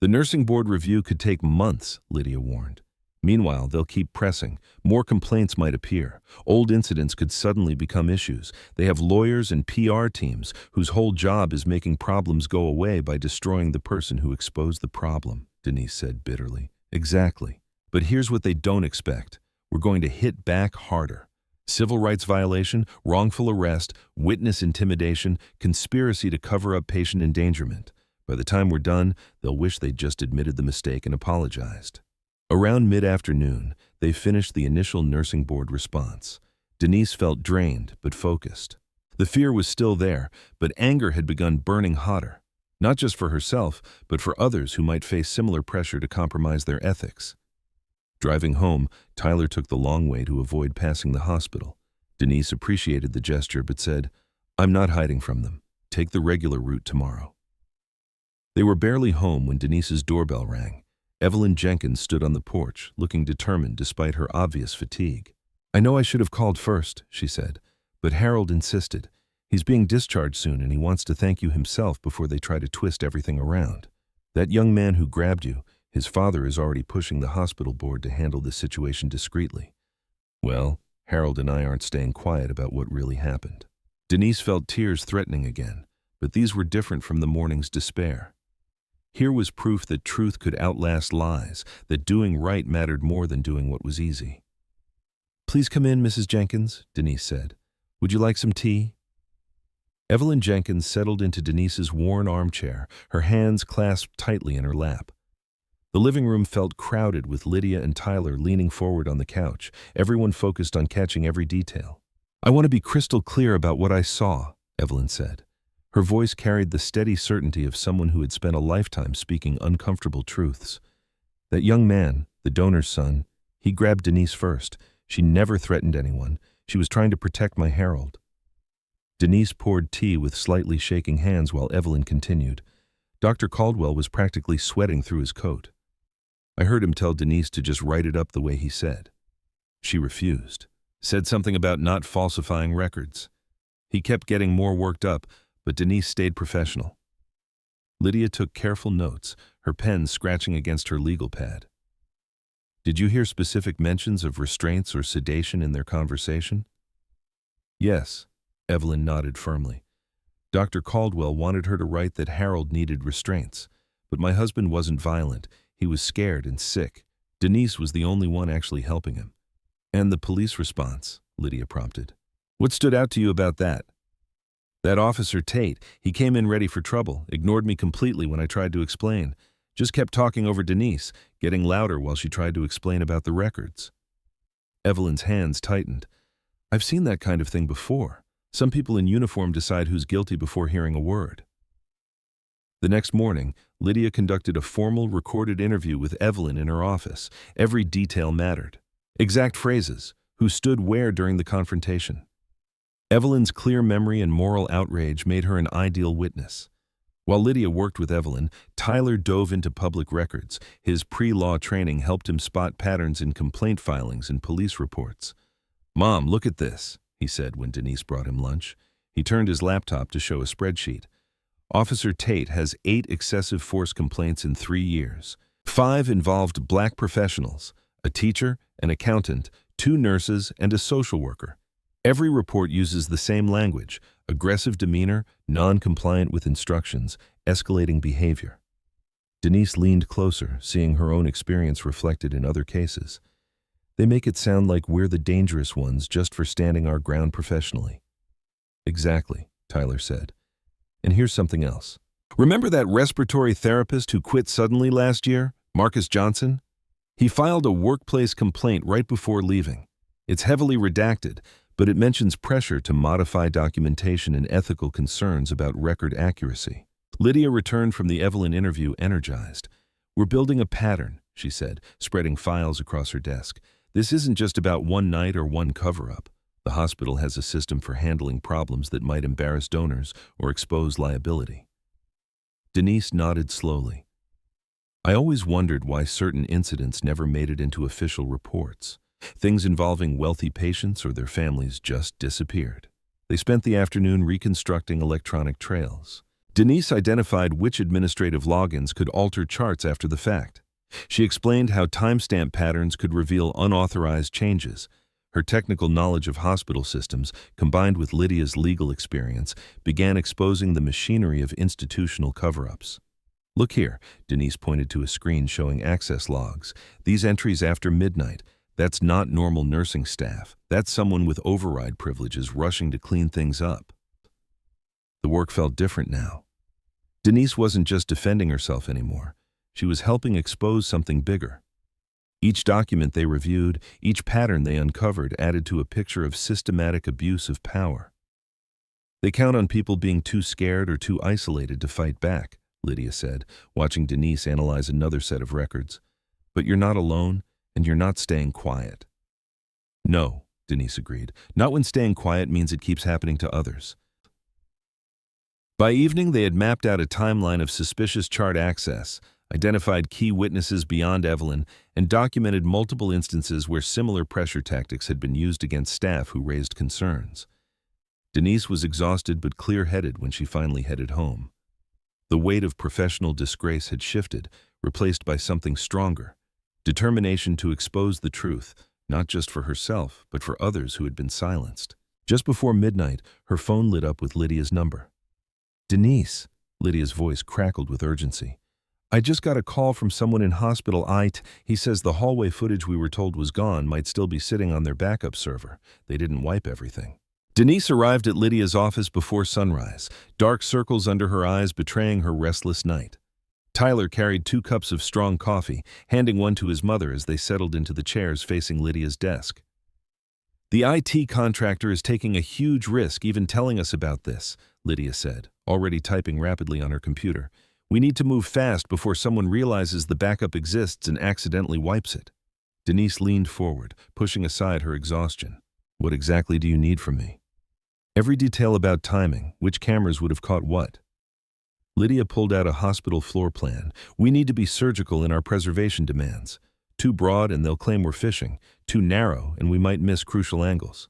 The nursing board review could take months, Lydia warned. Meanwhile, they'll keep pressing. More complaints might appear. Old incidents could suddenly become issues. They have lawyers and PR teams whose whole job is making problems go away by destroying the person who exposed the problem, Denise said bitterly. Exactly. But here's what they don't expect. We're going to hit back harder. Civil rights violation, wrongful arrest, witness intimidation, conspiracy to cover up patient endangerment. By the time we're done, they'll wish they'd just admitted the mistake and apologized. Around mid-afternoon, they finished the initial nursing board response. Denise felt drained but focused. The fear was still there, but anger had begun burning hotter, not just for herself, but for others who might face similar pressure to compromise their ethics. Driving home, Tyler took the long way to avoid passing the hospital. Denise appreciated the gesture but said, "I'm not hiding from them. Take the regular route tomorrow." They were barely home when Denise's doorbell rang. Evelyn Jenkins stood on the porch, looking determined despite her obvious fatigue. "I know I should have called first," she said, "but Harold insisted. He's being discharged soon and he wants to thank you himself before they try to twist everything around. That young man who grabbed you, his father is already pushing the hospital board to handle the situation discreetly." Well, Harold and I aren't staying quiet about what really happened. Denise felt tears threatening again, but these were different from the morning's despair. Here was proof that truth could outlast lies, that doing right mattered more than doing what was easy. "Please come in, Mrs. Jenkins," Denise said. "Would you like some tea?" Evelyn Jenkins settled into Denise's worn armchair, her hands clasped tightly in her lap. The living room felt crowded with Lydia and Tyler leaning forward on the couch, everyone focused on catching every detail. "I want to be crystal clear about what I saw," Evelyn said. Her voice carried the steady certainty of someone who had spent a lifetime speaking uncomfortable truths. "That young man, the donor's son, he grabbed Denise first. She never threatened anyone. She was trying to protect my Harold." Denise poured tea with slightly shaking hands while Evelyn continued. "Dr. Caldwell was practically sweating through his coat. I heard him tell Denise to just write it up the way he said. She refused. Said something about not falsifying records. He kept getting more worked up, but Denise stayed professional." Lydia took careful notes, her pen scratching against her legal pad. "Did you hear specific mentions of restraints or sedation in their conversation?" "Yes," Evelyn nodded firmly. "Dr. Caldwell wanted her to write that Harold needed restraints, but my husband wasn't violent. He was scared and sick. Denise was the only one actually helping him." "And the police response," Lydia prompted. "What stood out to you about that?" "That Officer Tate, he came in ready for trouble, ignored me completely when I tried to explain. Just kept talking over Denise, getting louder while she tried to explain about the records." Evelyn's hands tightened. "I've seen that kind of thing before. Some people in uniform decide who's guilty before hearing a word." The next morning, Lydia conducted a formal recorded interview with Evelyn in her office. Every detail mattered. Exact phrases, who stood where during the confrontation. Evelyn's clear memory and moral outrage made her an ideal witness. While Lydia worked with Evelyn, Tyler dove into public records. His pre-law training helped him spot patterns in complaint filings and police reports. "Mom, look at this," he said when Denise brought him lunch. He turned his laptop to show a spreadsheet. "Officer Tate has 8 excessive force complaints in 3 years. 5 involved black professionals, a teacher, an accountant, 2 nurses, and a social worker. Every report uses the same language: aggressive demeanor, non-compliant with instructions, escalating behavior." Denise leaned closer, seeing her own experience reflected in other cases. "They make it sound like we're the dangerous ones just for standing our ground professionally." "Exactly," Tyler said. "And here's something else. Remember that respiratory therapist who quit suddenly last year, Marcus Johnson? He filed a workplace complaint right before leaving. It's heavily redacted, but it mentions pressure to modify documentation and ethical concerns about record accuracy." Lydia returned from the Evelyn interview energized. "We're building a pattern," she said, spreading files across her desk. "This isn't just about one night or one cover-up. The hospital has a system for handling problems that might embarrass donors or expose liability." Denise nodded slowly. "I always wondered why certain incidents never made it into official reports. Things involving wealthy patients or their families just disappeared." They spent the afternoon reconstructing electronic trails. Denise identified which administrative logins could alter charts after the fact. She explained how timestamp patterns could reveal unauthorized changes. Her technical knowledge of hospital systems, combined with Lydia's legal experience, began exposing the machinery of institutional cover-ups. "Look here," Denise pointed to a screen showing access logs. "These entries after midnight, that's not normal nursing staff. That's someone with override privileges rushing to clean things up." The work felt different now. Denise wasn't just defending herself anymore. She was helping expose something bigger. Each document they reviewed, each pattern they uncovered added to a picture of systematic abuse of power. "They count on people being too scared or too isolated to fight back," Lydia said, watching Denise analyze another set of records. "But you're not alone, and you're not staying quiet." "No," Denise agreed. "Not when staying quiet means it keeps happening to others." By evening, they had mapped out a timeline of suspicious chart access, identified key witnesses beyond Evelyn, and documented multiple instances where similar pressure tactics had been used against staff who raised concerns. Denise was exhausted but clear-headed when she finally headed home. The weight of professional disgrace had shifted, replaced by something stronger: determination to expose the truth, not just for herself, but for others who had been silenced. Just before midnight, her phone lit up with Lydia's number. "Denise," Lydia's voice crackled with urgency. "I just got a call from someone in hospital. He says the hallway footage we were told was gone might still be sitting on their backup server. They didn't wipe everything." Denise arrived at Lydia's office before sunrise, dark circles under her eyes betraying her restless night. Tyler carried 2 cups of strong coffee, handing one to his mother as they settled into the chairs facing Lydia's desk. "The IT contractor is taking a huge risk even telling us about this," Lydia said, already typing rapidly on her computer. "We need to move fast before someone realizes the backup exists and accidentally wipes it." Denise leaned forward, pushing aside her exhaustion. "What exactly do you need from me?" "Every detail about timing, which cameras would have caught what." Lydia pulled out a hospital floor plan. "We need to be surgical in our preservation demands. Too broad and they'll claim we're fishing. Too narrow and we might miss crucial angles."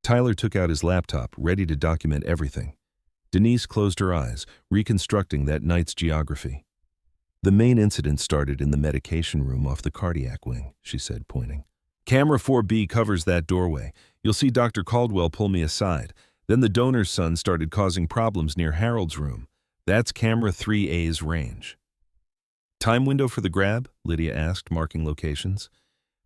Tyler took out his laptop, ready to document everything. Denise closed her eyes, reconstructing that night's geography. "The main incident started in the medication room off the cardiac wing," she said, pointing. "Camera 4B covers that doorway. You'll see Dr. Caldwell pull me aside. Then the donor's son started causing problems near Harold's room. That's camera 3A's range." "Time window for the grab?" Lydia asked, marking locations.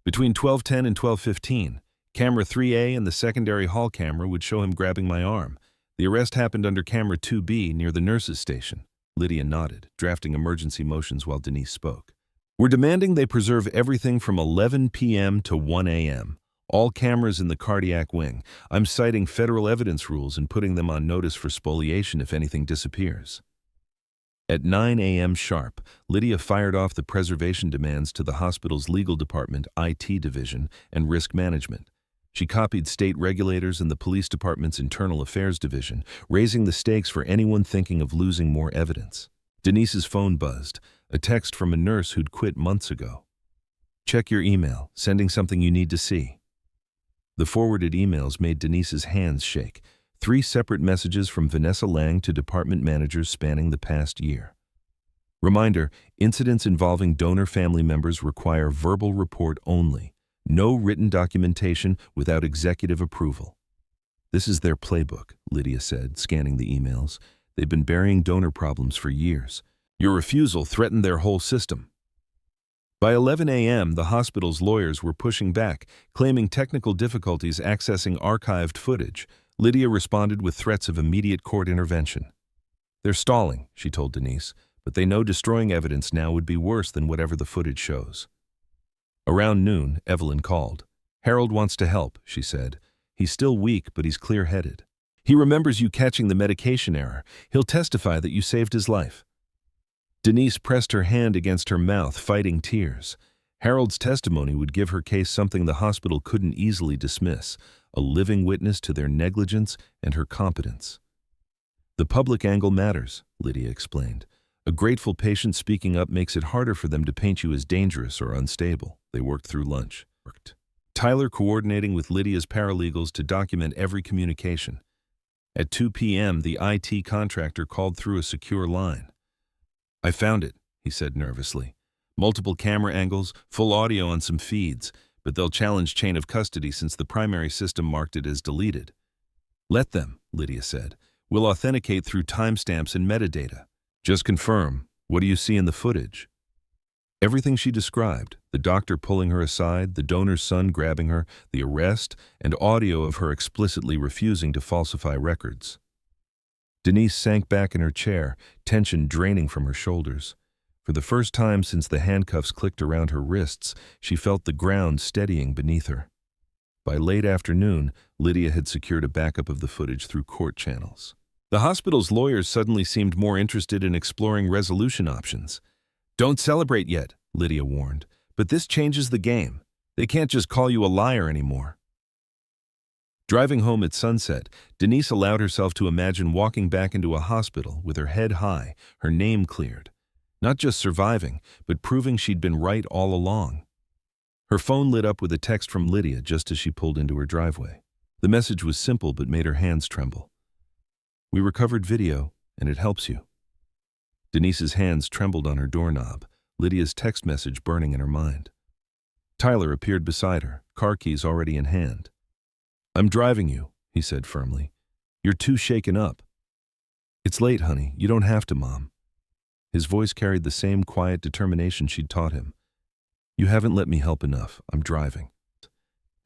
"Between 12:10 and 12:15. Camera 3A and the secondary hall camera would show him grabbing my arm. The arrest happened under camera 2B near the nurse's station." Lydia nodded, drafting emergency motions while Denise spoke. "We're demanding they preserve everything from 11 p.m. to 1 a.m. All cameras in the cardiac wing. I'm citing federal evidence rules and putting them on notice for spoliation if anything disappears." At 9 a.m. sharp, Lydia fired off the preservation demands to the hospital's legal department, IT division, and risk management. She copied state regulators and the police department's internal affairs division, raising the stakes for anyone thinking of losing more evidence. Denise's phone buzzed, a text from a nurse who'd quit months ago. "Check your email, sending something you need to see." The forwarded emails made Denise's hands shake. 3 separate messages from Vanessa Lang to department managers spanning the past year. Reminder: incidents involving donor family members require verbal report only. No written documentation without executive approval. "This is their playbook," Lydia said, scanning the emails. "They've been burying donor problems for years. Your refusal threatened their whole system." By 11 a.m., the hospital's lawyers were pushing back, claiming technical difficulties accessing archived footage. Lydia responded with threats of immediate court intervention. "They're stalling," she told Denise, "but they know destroying evidence now would be worse than whatever the footage shows." Around noon, Evelyn called. "Harold wants to help," she said. "He's still weak, but he's clear-headed. He remembers you catching the medication error. He'll testify that you saved his life." Denise pressed her hand against her mouth, fighting tears. Harold's testimony would give her case something the hospital couldn't easily dismiss: a living witness to their negligence and her competence. "The public angle matters," Lydia explained. "A grateful patient speaking up makes it harder for them to paint you as dangerous or unstable." They worked through lunch. Tyler coordinating with Lydia's paralegals to document every communication. At 2 p.m., the IT contractor called through a secure line. "I found it," he said nervously. Multiple camera angles, full audio on some feeds, but they'll challenge chain of custody since the primary system marked it as deleted. Let them, Lydia said. We'll authenticate through timestamps and metadata. Just confirm, what do you see in the footage? Everything she described, the doctor pulling her aside, the donor's son grabbing her, the arrest, and audio of her explicitly refusing to falsify records. Denise sank back in her chair, tension draining from her shoulders. For the first time since the handcuffs clicked around her wrists, she felt the ground steadying beneath her. By late afternoon, Lydia had secured a backup of the footage through court channels. The hospital's lawyers suddenly seemed more interested in exploring resolution options. Don't celebrate yet, Lydia warned, but this changes the game. They can't just call you a liar anymore. Driving home at sunset, Denise allowed herself to imagine walking back into a hospital with her head high, her name cleared. Not just surviving, but proving she'd been right all along. Her phone lit up with a text from Lydia just as she pulled into her driveway. The message was simple but made her hands tremble. We recovered video, and it helps you. Denise's hands trembled on her doorknob, Lydia's text message burning in her mind. Tyler appeared beside her, car keys already in hand. I'm driving you, he said firmly. You're too shaken up. It's late, honey. You don't have to, Mom. His voice carried the same quiet determination she'd taught him. You haven't let me help enough. I'm driving.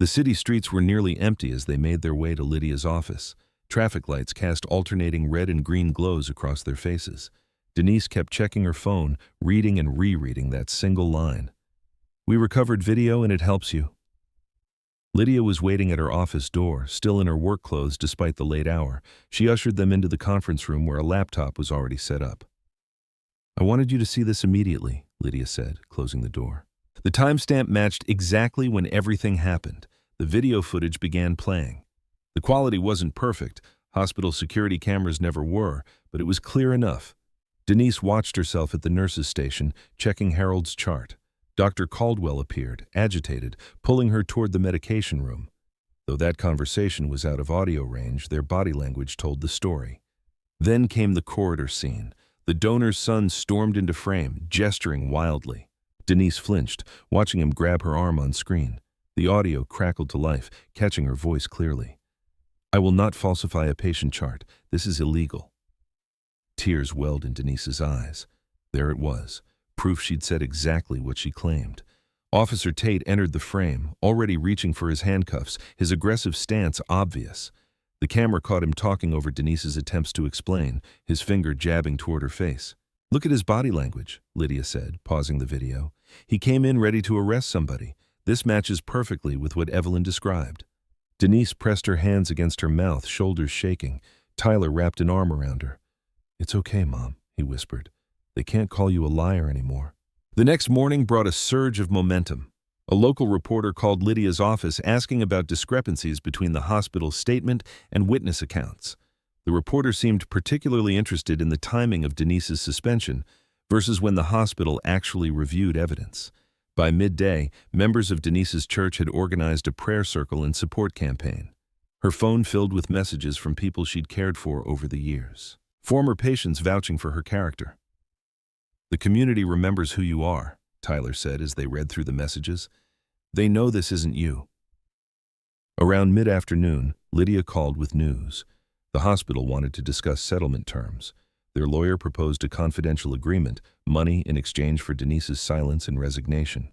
The city streets were nearly empty as they made their way to Lydia's office. Traffic lights cast alternating red and green glows across their faces. Denise kept checking her phone, reading and rereading that single line. We recovered video and it helps you. Lydia was waiting at her office door, still in her work clothes despite the late hour. She ushered them into the conference room where a laptop was already set up. I wanted you to see this immediately, Lydia said, closing the door. The timestamp matched exactly when everything happened. The video footage began playing. The quality wasn't perfect. Hospital security cameras never were, but it was clear enough. Denise watched herself at the nurse's station, checking Harold's chart. Dr. Caldwell appeared, agitated, pulling her toward the medication room. Though that conversation was out of audio range, their body language told the story. Then came the corridor scene. The donor's son stormed into frame, gesturing wildly. Denise flinched, watching him grab her arm on screen. The audio crackled to life, catching her voice clearly. I will not falsify a patient chart. This is illegal. Tears welled in Denise's eyes. There it was. Proof she'd said exactly what she claimed. Officer Tate entered the frame, already reaching for his handcuffs, his aggressive stance obvious. The camera caught him talking over Denise's attempts to explain, his finger jabbing toward her face. Look at his body language, Lydia said, pausing the video. He came in ready to arrest somebody. This matches perfectly with what Evelyn described. Denise pressed her hands against her mouth, shoulders shaking. Tyler wrapped an arm around her. It's okay, Mom, he whispered. They can't call you a liar anymore. The next morning brought a surge of momentum. A local reporter called Lydia's office asking about discrepancies between the hospital's statement and witness accounts. The reporter seemed particularly interested in the timing of Denise's suspension versus when the hospital actually reviewed evidence. By midday, members of Denise's church had organized a prayer circle and support campaign. Her phone filled with messages from people she'd cared for over the years. Former patients vouching for her character. The community remembers who you are, Tyler said as they read through the messages. They know this isn't you. Around mid-afternoon, Lydia called with news. The hospital wanted to discuss settlement terms. Their lawyer proposed a confidential agreement, money in exchange for Denise's silence and resignation.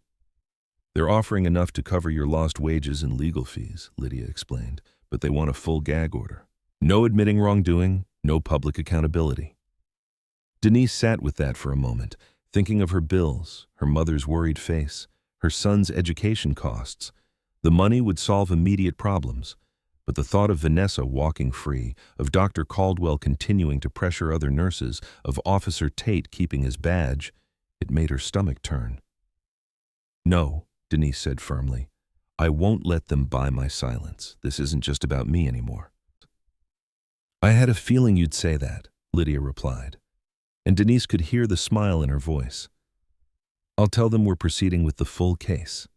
They're offering enough to cover your lost wages and legal fees, Lydia explained, but they want a full gag order. No admitting wrongdoing, no public accountability. Denise sat with that for a moment, thinking of her bills, her mother's worried face, her son's education costs. The money would solve immediate problems, but the thought of Vanessa walking free, of Dr. Caldwell continuing to pressure other nurses, of Officer Tate keeping his badge, it made her stomach turn. No, Denise said firmly. I won't let them buy my silence. This isn't just about me anymore. I had a feeling you'd say that, Lydia replied. And Denise could hear the smile in her voice. I'll tell them we're proceeding with the full case.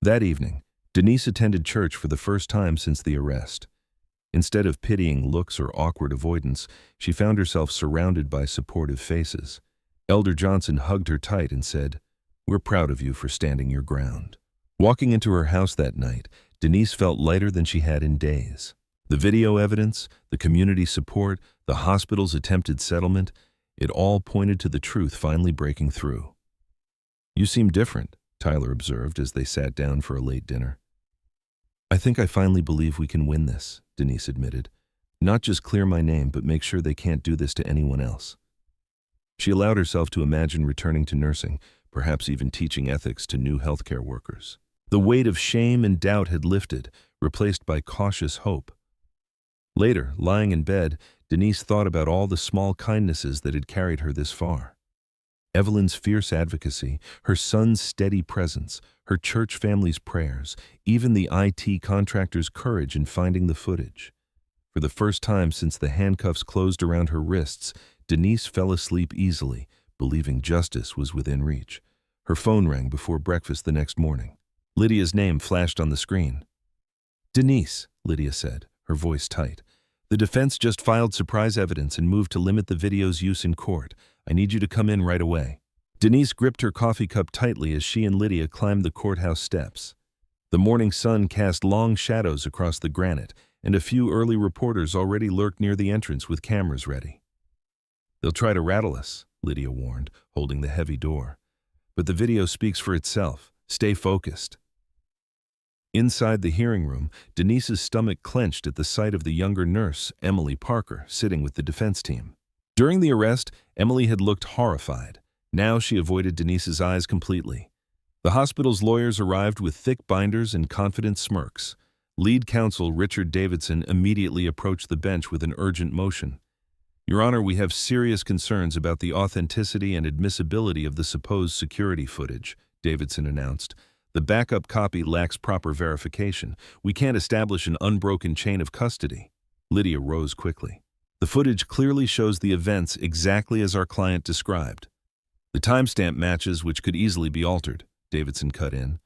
That evening, Denise attended church for the first time since the arrest. Instead of pitying looks or awkward avoidance, she found herself surrounded by supportive faces. Elder Johnson hugged her tight and said, We're proud of you for standing your ground. Walking into her house that night, Denise felt lighter than she had in days. The video evidence, the community support, the hospital's attempted settlement, it all pointed to the truth finally breaking through. You seem different, Tyler observed as they sat down for a late dinner. I think I finally believe we can win this, Denise admitted. Not just clear my name, but make sure they can't do this to anyone else. She allowed herself to imagine returning to nursing, perhaps even teaching ethics to new healthcare workers. The weight of shame and doubt had lifted, replaced by cautious hope. Later, lying in bed, Denise thought about all the small kindnesses that had carried her this far. Evelyn's fierce advocacy, her son's steady presence, her church family's prayers, even the IT contractor's courage in finding the footage. For the first time since the handcuffs closed around her wrists, Denise fell asleep easily, believing justice was within reach. Her phone rang before breakfast the next morning. Lydia's name flashed on the screen. Denise, Lydia said, her voice tight. The defense just filed surprise evidence and moved to limit the video's use in court. I need you to come in right away. Denise gripped her coffee cup tightly as she and Lydia climbed the courthouse steps. The morning sun cast long shadows across the granite, and a few early reporters already lurked near the entrance with cameras ready. They'll try to rattle us, Lydia warned, holding the heavy door. But the video speaks for itself. Stay focused. Inside the hearing room, Denise's stomach clenched at the sight of the younger nurse, Emily Parker, sitting with the defense team. During the arrest, Emily had looked horrified. Now she avoided Denise's eyes completely. The hospital's lawyers arrived with thick binders and confident smirks. Lead counsel Richard Davidson immediately approached the bench with an urgent motion. Your Honor, we have serious concerns about the authenticity and admissibility of the supposed security footage, Davidson announced. The backup copy lacks proper verification. We can't establish an unbroken chain of custody. Lydia rose quickly. The footage clearly shows the events exactly as our client described. The timestamp matches, which could easily be altered, Davidson cut in.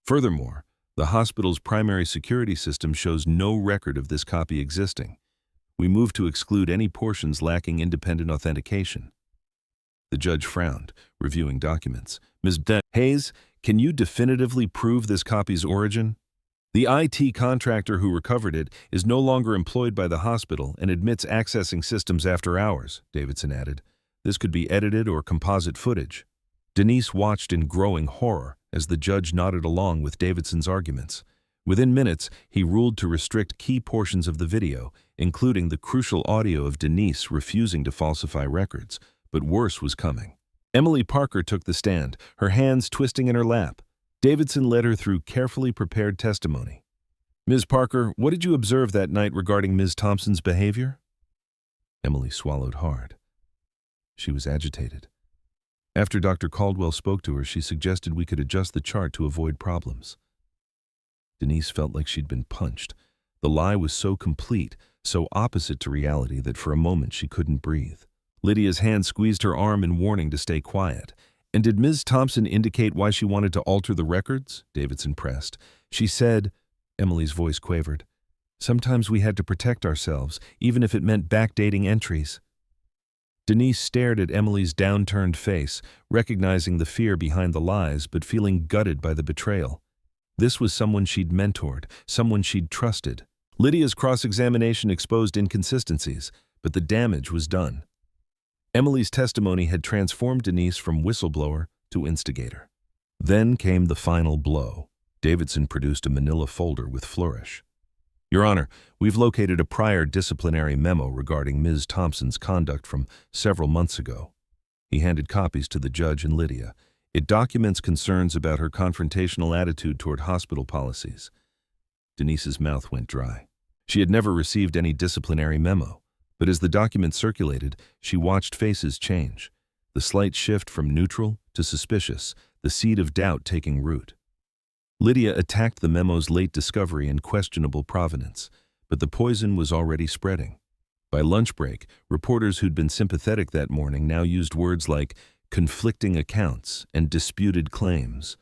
Furthermore, the hospital's primary security system shows no record of this copy existing. We move to exclude any portions lacking independent authentication. The judge frowned, reviewing documents. Ms. Hayes, can you definitively prove this copy's origin? The IT contractor who recovered it is no longer employed by the hospital and admits accessing systems after hours, Davidson added. This could be edited or composite footage. Denise watched in growing horror as the judge nodded along with Davidson's arguments. Within minutes, he ruled to restrict key portions of the video, including the crucial audio of Denise refusing to falsify records. But worse was coming. Emily Parker took the stand, her hands twisting in her lap. Davidson led her through carefully prepared testimony. Ms. Parker, what did you observe that night regarding Ms. Thompson's behavior? Emily swallowed hard. She was agitated. After Dr. Caldwell spoke to her, she suggested we could adjust the chart to avoid problems. Denise felt like she'd been punched. The lie was so complete, so opposite to reality that for a moment she couldn't breathe. Lydia's hand squeezed her arm in warning to stay quiet. And did Ms. Thompson indicate why she wanted to alter the records? Davidson pressed. She said, Emily's voice quavered, sometimes we had to protect ourselves, even if it meant backdating entries. Denise stared at Emily's downturned face, recognizing the fear behind the lies but feeling gutted by the betrayal. This was someone she'd mentored, someone she'd trusted. Lydia's cross-examination exposed inconsistencies, but the damage was done. Emily's testimony had transformed Denise from whistleblower to instigator. Then came the final blow. Davidson produced a manila folder with flourish. Your Honor, we've located a prior disciplinary memo regarding Ms. Thompson's conduct from several months ago. He handed copies to the judge and Lydia. It documents concerns about her confrontational attitude toward hospital policies. Denise's mouth went dry. She had never received any disciplinary memo. But as the document circulated, she watched faces change. The slight shift from neutral to suspicious, the seed of doubt taking root. Lydia attacked the memo's late discovery and questionable provenance, but the poison was already spreading. By lunch break, reporters who'd been sympathetic that morning now used words like conflicting accounts and disputed claims.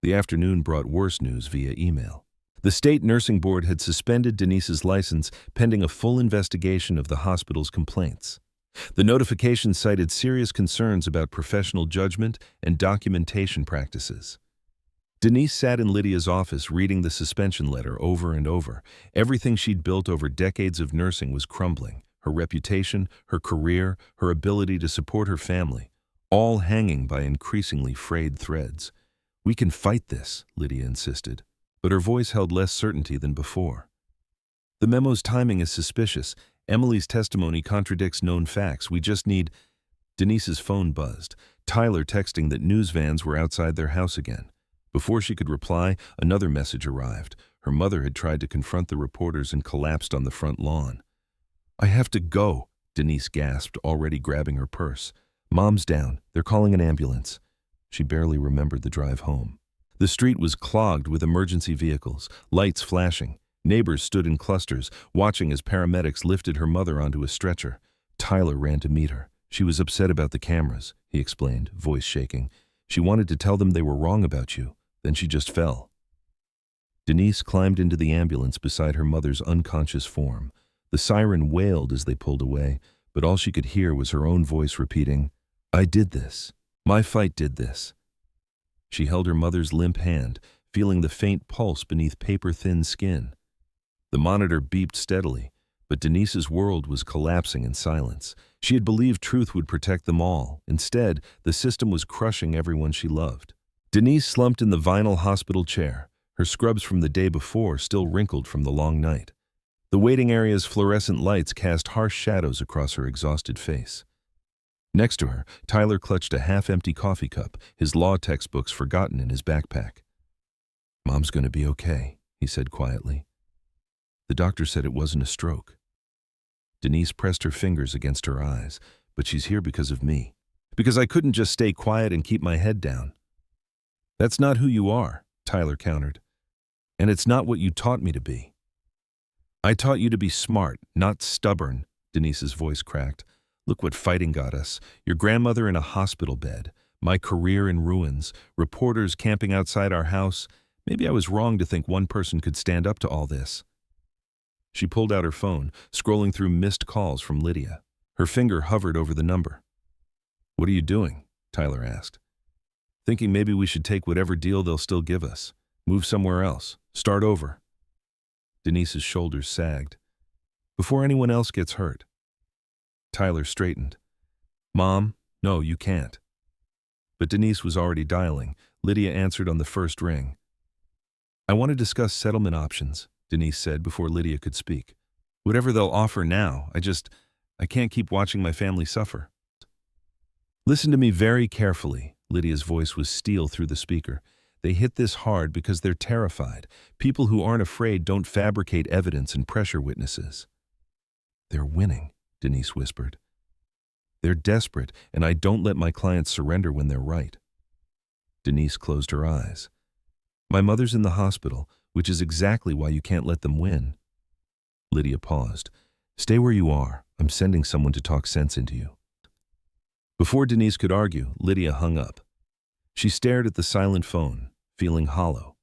The afternoon brought worse news via email. The state nursing board had suspended Denise's license pending a full investigation of the hospital's complaints. The notification cited serious concerns about professional judgment and documentation practices. Denise sat in Lydia's office reading the suspension letter over and over. Everything she'd built over decades of nursing was crumbling. Her reputation, her career, her ability to support her family, all hanging by increasingly frayed threads. "We can fight this," Lydia insisted, but her voice held less certainty than before. "The memo's timing is suspicious. Emily's testimony contradicts known facts. We just need—" Denise's phone buzzed, Tyler texting that news vans were outside their house again. Before she could reply, another message arrived. Her mother had tried to confront the reporters and collapsed on the front lawn. "I have to go," Denise gasped, already grabbing her purse. "Mom's down. They're calling an ambulance." She barely remembered the drive home. The street was clogged with emergency vehicles, lights flashing. Neighbors stood in clusters, watching as paramedics lifted her mother onto a stretcher. Tyler ran to meet her. "She was upset about the cameras," he explained, voice shaking. "She wanted to tell them they were wrong about you. Then she just fell." Denise climbed into the ambulance beside her mother's unconscious form. The siren wailed as they pulled away, but all she could hear was her own voice repeating, "I did this. My fight did this." She held her mother's limp hand, feeling the faint pulse beneath paper-thin skin. The monitor beeped steadily, but Denise's world was collapsing in silence. She had believed truth would protect them all. Instead, the system was crushing everyone she loved. Denise slumped in the vinyl hospital chair, her scrubs from the day before still wrinkled from the long night. The waiting area's fluorescent lights cast harsh shadows across her exhausted face. Next to her, Tyler clutched a half-empty coffee cup, his law textbooks forgotten in his backpack. "Mom's going to be okay," he said quietly. "The doctor said it wasn't a stroke." Denise pressed her fingers against her eyes. "But she's here because of me. Because I couldn't just stay quiet and keep my head down." "That's not who you are," Tyler countered. "And it's not what you taught me to be." "I taught you to be smart, not stubborn," Denise's voice cracked. "Look what fighting got us. Your grandmother in a hospital bed, my career in ruins, reporters camping outside our house. Maybe I was wrong to think one person could stand up to all this." She pulled out her phone, scrolling through missed calls from Lydia. Her finger hovered over the number. "What are you doing?" Tyler asked. "Thinking maybe we should take whatever deal they'll still give us. Move somewhere else. Start over." Denise's shoulders sagged. "Before anyone else gets hurt." Tyler straightened. "Mom, no, you can't." But Denise was already dialing. Lydia answered on the first ring. "I want to discuss settlement options," Denise said before Lydia could speak. "Whatever they'll offer now, I can't keep watching my family suffer." "Listen to me very carefully." Lydia's voice was steel through the speaker. "They hit this hard because they're terrified. People who aren't afraid don't fabricate evidence and pressure witnesses." "They're winning," Denise whispered. "They're desperate, and I don't let my clients surrender when they're right." Denise closed her eyes. "My mother's in the hospital, which is exactly why you can't let them win." Lydia paused. "Stay where you are. I'm sending someone to talk sense into you." Before Denise could argue, Lydia hung up. She stared at the silent phone, feeling hollow.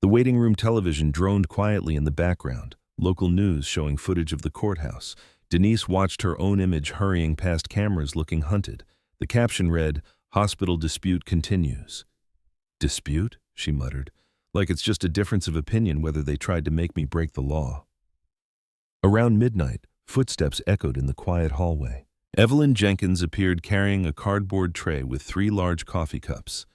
The waiting room television droned quietly in the background, local news showing footage of the courthouse. Denise watched her own image hurrying past cameras looking hunted. The caption read, "Hospital dispute continues." "Dispute?" she muttered. "Like it's just a difference of opinion whether they tried to make me break the law." Around midnight, footsteps echoed in the quiet hallway. Evelyn Jenkins appeared carrying a cardboard tray with 3 large coffee cups.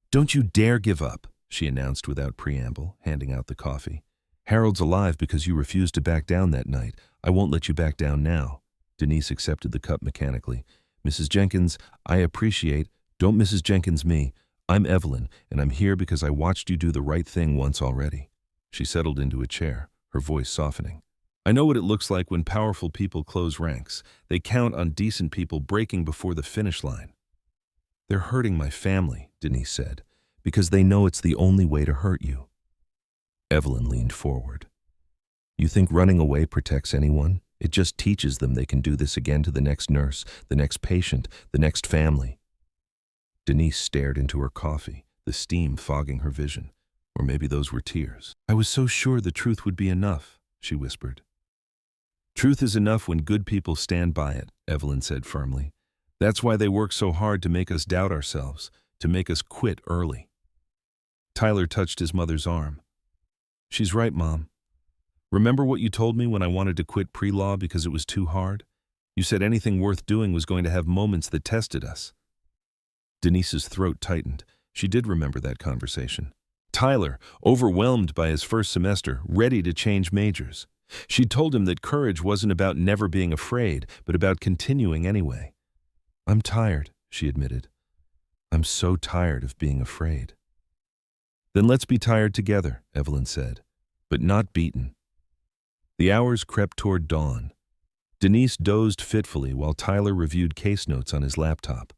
"Don't you dare give up," she announced without preamble, handing out the coffee. "Harold's alive because you refused to back down that night. I won't let you back down now." Denise accepted the cup mechanically. "Mrs. Jenkins, I appreciate—" "Don't Mrs. Jenkins me. I'm Evelyn, and I'm here because I watched you do the right thing once already." She settled into a chair, her voice softening. "I know what it looks like when powerful people close ranks. They count on decent people breaking before the finish line." "They're hurting my family," Denise said, "because they know it's the only way to hurt you." Evelyn leaned forward. "You think running away protects anyone? It just teaches them they can do this again to the next nurse, the next patient, the next family." Denise stared into her coffee, the steam fogging her vision. Or maybe those were tears. "I was so sure the truth would be enough," she whispered. Truth is enough when good people stand by it, Evelyn said firmly. That's why they work so hard to make us doubt ourselves, to make us quit early. Tyler touched his mother's arm. She's right, Mom. Remember what you told me when I wanted to quit pre-law because it was too hard? You said anything worth doing was going to have moments that tested us. Denise's throat tightened. She did remember that conversation. Tyler, overwhelmed by his first semester, ready to change majors. She told him that courage wasn't about never being afraid, but about continuing anyway. I'm tired, she admitted. I'm so tired of being afraid. Then let's be tired together, Evelyn said, but not beaten. The hours crept toward dawn. Denise dozed fitfully while Tyler reviewed case notes on his laptop.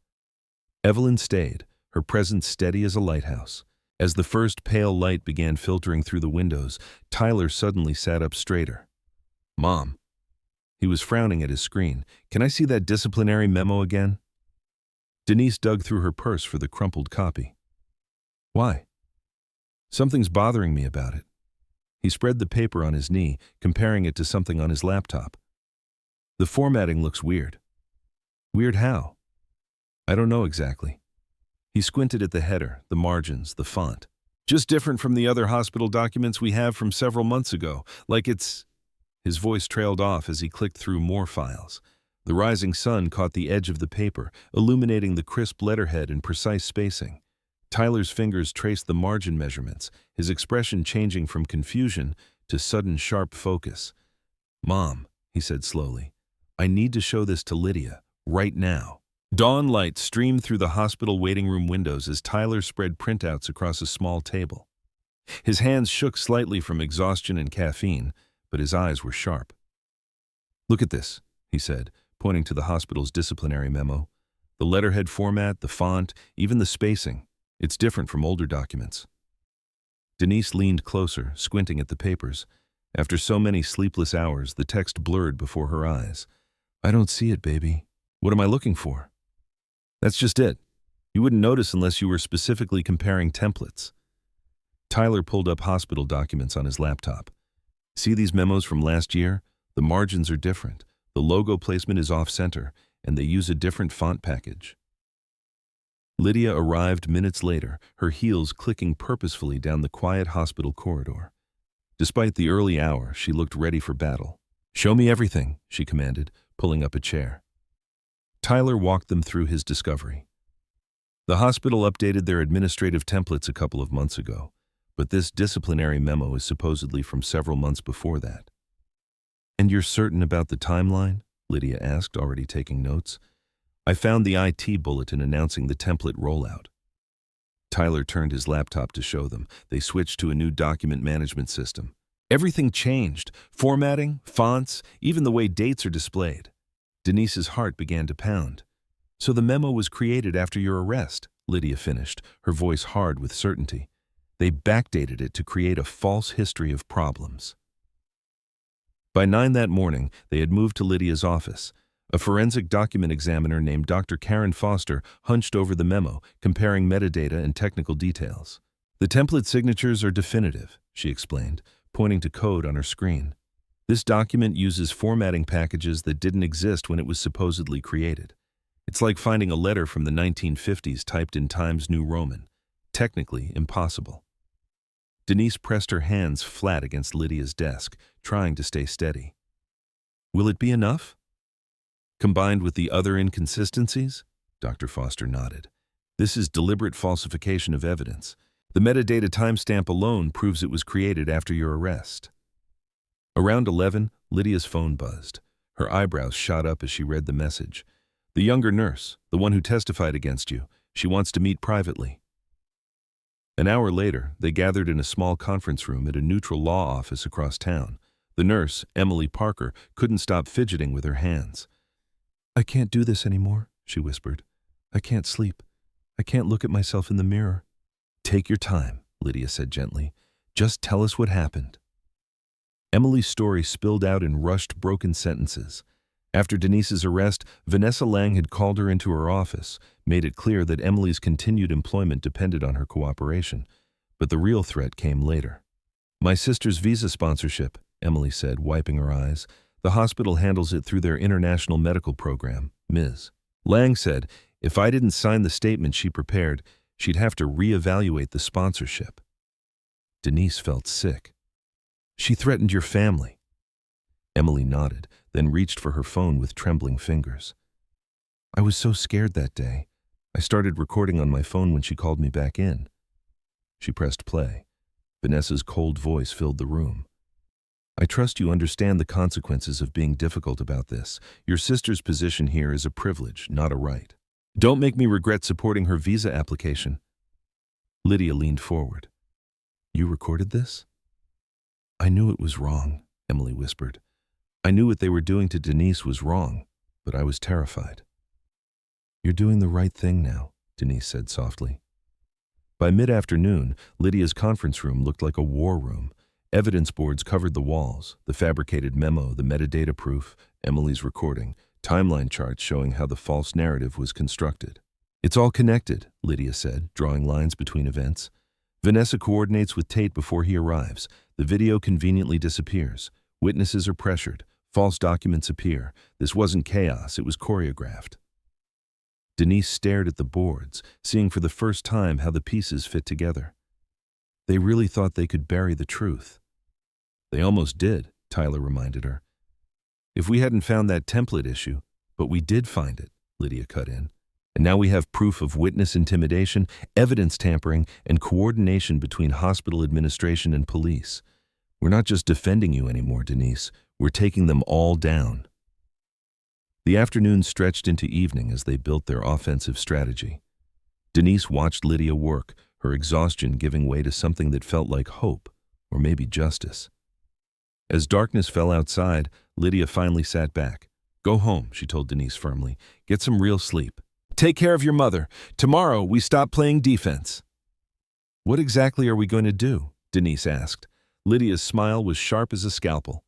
Evelyn stayed, her presence steady as a lighthouse. As the first pale light began filtering through the windows, Tyler suddenly sat up straighter. Mom. He was frowning at his screen. Can I see that disciplinary memo again? Denise dug through her purse for the crumpled copy. Why? Something's bothering me about it. He spread the paper on his knee, comparing it to something on his laptop. The formatting looks weird. Weird how? I don't know exactly. He squinted at the header, the margins, the font. Just different from the other hospital documents we have from several months ago, like it's... His voice trailed off as he clicked through more files. The rising sun caught the edge of the paper, illuminating the crisp letterhead and precise spacing. Tyler's fingers traced the margin measurements, his expression changing from confusion to sudden sharp focus. Mom, he said slowly, I need to show this to Lydia, right now. Dawn light streamed through the hospital waiting room windows as Tyler spread printouts across a small table. His hands shook slightly from exhaustion and caffeine, but his eyes were sharp. Look at this, he said, pointing to the hospital's disciplinary memo. The letterhead format, the font, even the spacing. It's different from older documents. Denise leaned closer, squinting at the papers. After so many sleepless hours, the text blurred before her eyes. I don't see it, baby. What am I looking for? That's just it. You wouldn't notice unless you were specifically comparing templates. Tyler pulled up hospital documents on his laptop. See these memos from last year? The margins are different. The logo placement is off-center, and they use a different font package. Lydia arrived minutes later, her heels clicking purposefully down the quiet hospital corridor. Despite the early hour, she looked ready for battle. Show me everything, she commanded, pulling up a chair. Tyler walked them through his discovery. The hospital updated their administrative templates a couple of months ago, but this disciplinary memo is supposedly from several months before that. And you're certain about the timeline? Lydia asked, already taking notes. I found the IT bulletin announcing the template rollout. Tyler turned his laptop to show them. They switched to a new document management system. Everything changed. Formatting, fonts, even the way dates are displayed. Denise's heart began to pound. So the memo was created after your arrest, Lydia finished, her voice hard with certainty. They backdated it to create a false history of problems. By 9 that morning, they had moved to Lydia's office. A forensic document examiner named Dr. Karen Foster hunched over the memo, comparing metadata and technical details. The template signatures are definitive, she explained, pointing to code on her screen. This document uses formatting packages that didn't exist when it was supposedly created. It's like finding a letter from the 1950s typed in Times New Roman. Technically impossible. Denise pressed her hands flat against Lydia's desk, trying to stay steady. Will it be enough? Combined with the other inconsistencies? Dr. Foster nodded. This is deliberate falsification of evidence. The metadata timestamp alone proves it was created after your arrest. Around 11, Lydia's phone buzzed. Her eyebrows shot up as she read the message. The younger nurse, the one who testified against you, she wants to meet privately. An hour later, they gathered in a small conference room at a neutral law office across town. The nurse, Emily Parker, couldn't stop fidgeting with her hands. I can't do this anymore, she whispered. I can't sleep. I can't look at myself in the mirror. Take your time, Lydia said gently. Just tell us what happened. Emily's story spilled out in rushed, broken sentences. After Denise's arrest, Vanessa Lang had called her into her office, made it clear that Emily's continued employment depended on her cooperation. But the real threat came later. My sister's visa sponsorship, Emily said, wiping her eyes. The hospital handles it through their international medical program, Ms. Lang said if I didn't sign the statement she prepared, she'd have to reevaluate the sponsorship. Denise felt sick. She threatened your family. Emily nodded, then reached for her phone with trembling fingers. I was so scared that day. I started recording on my phone when she called me back in. She pressed play. Vanessa's cold voice filled the room. I trust you understand the consequences of being difficult about this. Your sister's position here is a privilege, not a right. Don't make me regret supporting her visa application. Lydia leaned forward. You recorded this? I knew it was wrong, Emily whispered. I knew what they were doing to Denise was wrong, but I was terrified. You're doing the right thing now, Denise said softly. By mid-afternoon, Lydia's conference room looked like a war room. Evidence boards covered the walls, the fabricated memo, the metadata proof, Emily's recording, timeline charts showing how the false narrative was constructed. It's all connected, Lydia said, drawing lines between events. Vanessa coordinates with Tate before he arrives. The video conveniently disappears. Witnesses are pressured. False documents appear. This wasn't chaos, it was choreographed. Denise stared at the boards, seeing for the first time how the pieces fit together. They really thought they could bury the truth. They almost did, Tyler reminded her. If we hadn't found that template issue, but we did find it, Lydia cut in. And now we have proof of witness intimidation, evidence tampering, and coordination between hospital administration and police. We're not just defending you anymore, Denise. We're taking them all down. The afternoon stretched into evening as they built their offensive strategy. Denise watched Lydia work, her exhaustion giving way to something that felt like hope, or maybe justice. As darkness fell outside, Lydia finally sat back. Go home, she told Denise firmly. Get some real sleep. Take care of your mother. Tomorrow we stop playing defense. What exactly are we going to do? Denise asked. Lydia's smile was sharp as a scalpel.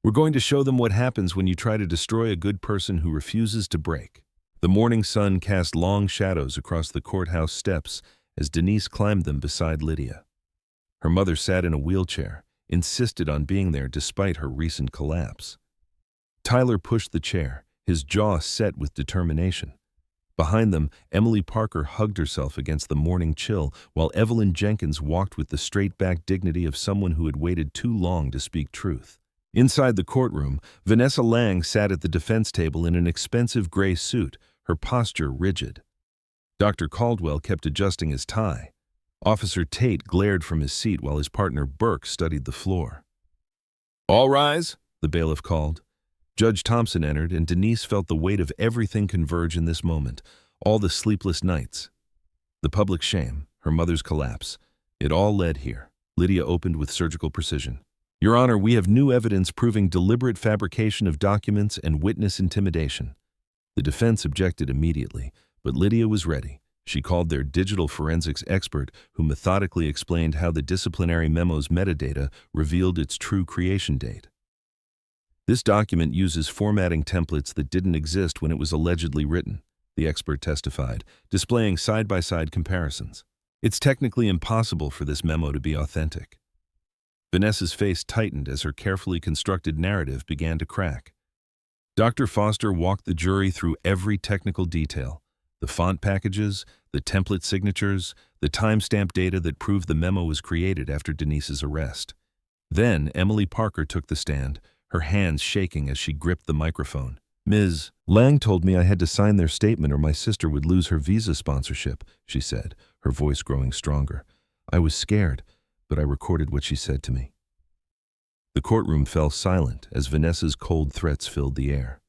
We're going to show them what happens when you try to destroy a good person who refuses to break. The morning sun cast long shadows across the courthouse steps as Denise climbed them beside Lydia. Her mother sat in a wheelchair, insisted on being there despite her recent collapse. Tyler pushed the chair, his jaw set with determination. Behind them, Emily Parker hugged herself against the morning chill, while Evelyn Jenkins walked with the straight-back dignity of someone who had waited too long to speak truth. Inside the courtroom, Vanessa Lang sat at the defense table in an expensive gray suit, her posture rigid. Dr. Caldwell kept adjusting his tie. Officer Tate glared from his seat while his partner Burke studied the floor. All rise, the bailiff called. Judge Thompson entered, and Denise felt the weight of everything converge in this moment, all the sleepless nights. The public shame, her mother's collapse, it all led here. Lydia opened with surgical precision. Your Honor, we have new evidence proving deliberate fabrication of documents and witness intimidation. The defense objected immediately, but Lydia was ready. She called their digital forensics expert, who methodically explained how the disciplinary memo's metadata revealed its true creation date. This document uses formatting templates that didn't exist when it was allegedly written, the expert testified, displaying side-by-side comparisons. It's technically impossible for this memo to be authentic. Vanessa's face tightened as her carefully constructed narrative began to crack. Dr. Foster walked the jury through every technical detail, the font packages, the template signatures, the timestamp data that proved the memo was created after Denise's arrest. Then Emily Parker took the stand, her hands shaking as she gripped the microphone. Ms. Lang told me I had to sign their statement or my sister would lose her visa sponsorship, she said, her voice growing stronger. I was scared, but I recorded what she said to me. The courtroom fell silent as Vanessa's cold threats filled the air.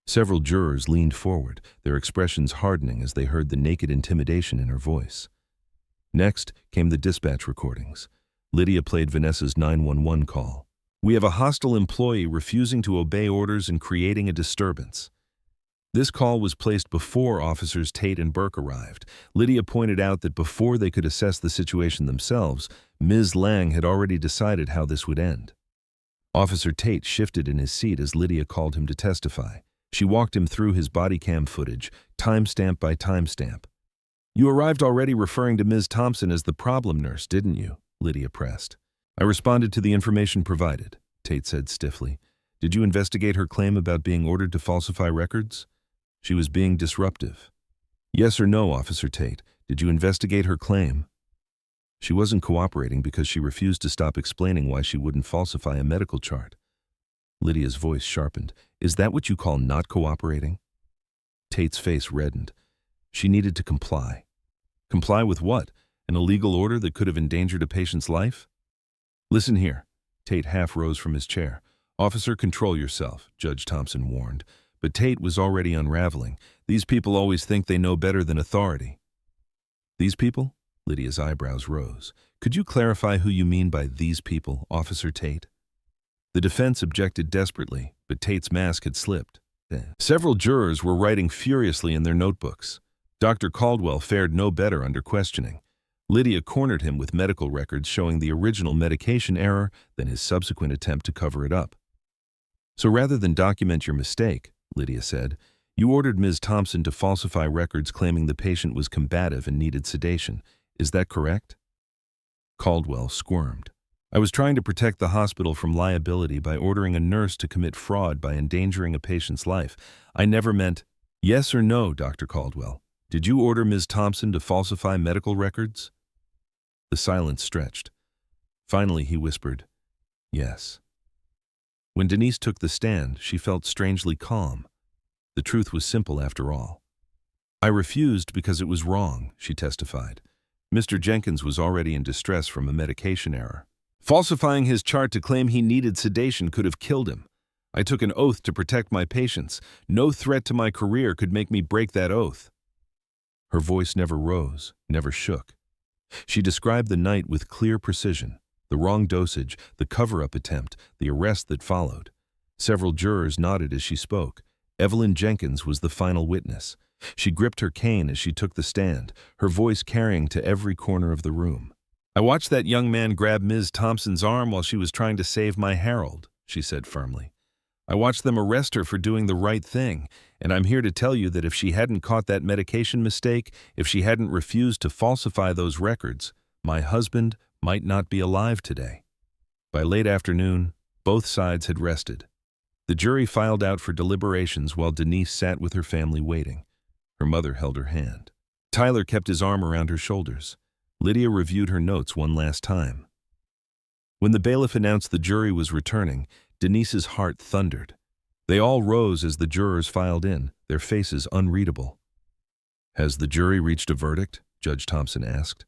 Several jurors leaned forward, their expressions hardening as they heard the naked intimidation in her voice. Next came the dispatch recordings. Lydia played Vanessa's 911 call. We have a hostile employee refusing to obey orders and creating a disturbance. This call was placed before officers Tate and Burke arrived. Lydia pointed out that before they could assess the situation themselves, Ms. Lang had already decided how this would end. Officer Tate shifted in his seat as Lydia called him to testify. She walked him through his body cam footage, timestamp by timestamp. You arrived already referring to Ms. Thompson as the problem nurse, didn't you? Lydia pressed. I responded to the information provided, Tate said stiffly. Did you investigate her claim about being ordered to falsify records? She was being disruptive. Yes or no, Officer Tate, did you investigate her claim? She wasn't cooperating because she refused to stop explaining why she wouldn't falsify a medical chart. Lydia's voice sharpened. Is that what you call not cooperating? Tate's face reddened. She needed to comply. Comply with what? An illegal order that could have endangered a patient's life? Listen here. Tate half rose from his chair. Officer, control yourself, Judge Thompson warned. But Tate was already unraveling. These people always think they know better than authority. These people? Lydia's eyebrows rose. Could you clarify who you mean by these people, Officer Tate? The defense objected desperately, but Tate's mask had slipped. Several jurors were writing furiously in their notebooks. Dr. Caldwell fared no better under questioning. Lydia cornered him with medical records showing the original medication error than his subsequent attempt to cover it up. So rather than document your mistake, Lydia said, you ordered Ms. Thompson to falsify records claiming the patient was combative and needed sedation. Is that correct? Caldwell squirmed. I was trying to protect the hospital from liability by ordering a nurse to commit fraud by endangering a patient's life. I never meant, yes or no, Dr. Caldwell. Did you order Ms. Thompson to falsify medical records? The silence stretched. Finally, he whispered, yes. When Denise took the stand, she felt strangely calm. The truth was simple after all. I refused because it was wrong, she testified. Mr. Jenkins was already in distress from a medication error. Falsifying his chart to claim he needed sedation could have killed him. I took an oath to protect my patients. No threat to my career could make me break that oath. Her voice never rose, never shook. She described the night with clear precision, the wrong dosage, the cover-up attempt, the arrest that followed. Several jurors nodded as she spoke. Evelyn Jenkins was the final witness. She gripped her cane as she took the stand, her voice carrying to every corner of the room. I watched that young man grab Ms. Thompson's arm while she was trying to save my Harold, she said firmly. I watched them arrest her for doing the right thing, and I'm here to tell you that if she hadn't caught that medication mistake, if she hadn't refused to falsify those records, my husband might not be alive today. By late afternoon, both sides had rested. The jury filed out for deliberations while Denise sat with her family waiting. Her mother held her hand. Tyler kept his arm around her shoulders. Lydia reviewed her notes one last time. When the bailiff announced the jury was returning, Denise's heart thundered. They all rose as the jurors filed in, their faces unreadable. Has the jury reached a verdict? Judge Thompson asked.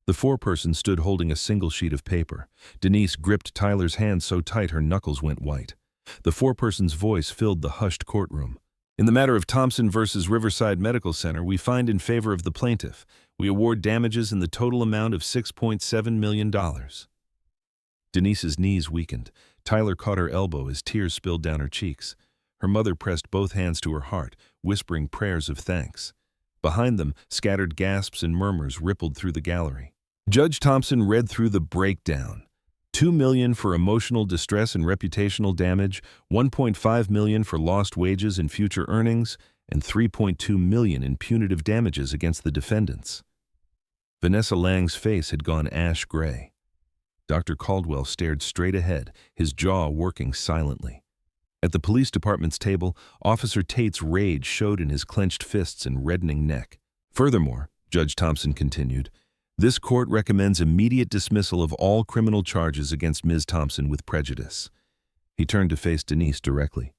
The foreperson stood holding a single sheet of paper. Denise gripped Tyler's hand so tight her knuckles went white. The foreperson's voice filled the hushed courtroom. In the matter of Thompson versus Riverside Medical Center, we find in favor of the plaintiff. We award damages in the total amount of $6.7 million. Denise's knees weakened. Tyler caught her elbow as tears spilled down her cheeks. Her mother pressed both hands to her heart, whispering prayers of thanks. Behind them, scattered gasps and murmurs rippled through the gallery. Judge Thompson read through the breakdown. $2 million for emotional distress and reputational damage, $1.5 million for lost wages and future earnings, and $3.2 million in punitive damages against the defendants. Vanessa Lang's face had gone ash gray. Dr. Caldwell stared straight ahead, his jaw working silently. At the police department's table, Officer Tate's rage showed in his clenched fists and reddening neck. Furthermore, Judge Thompson continued, this court recommends immediate dismissal of all criminal charges against Ms. Thompson with prejudice. He turned to face Denise directly.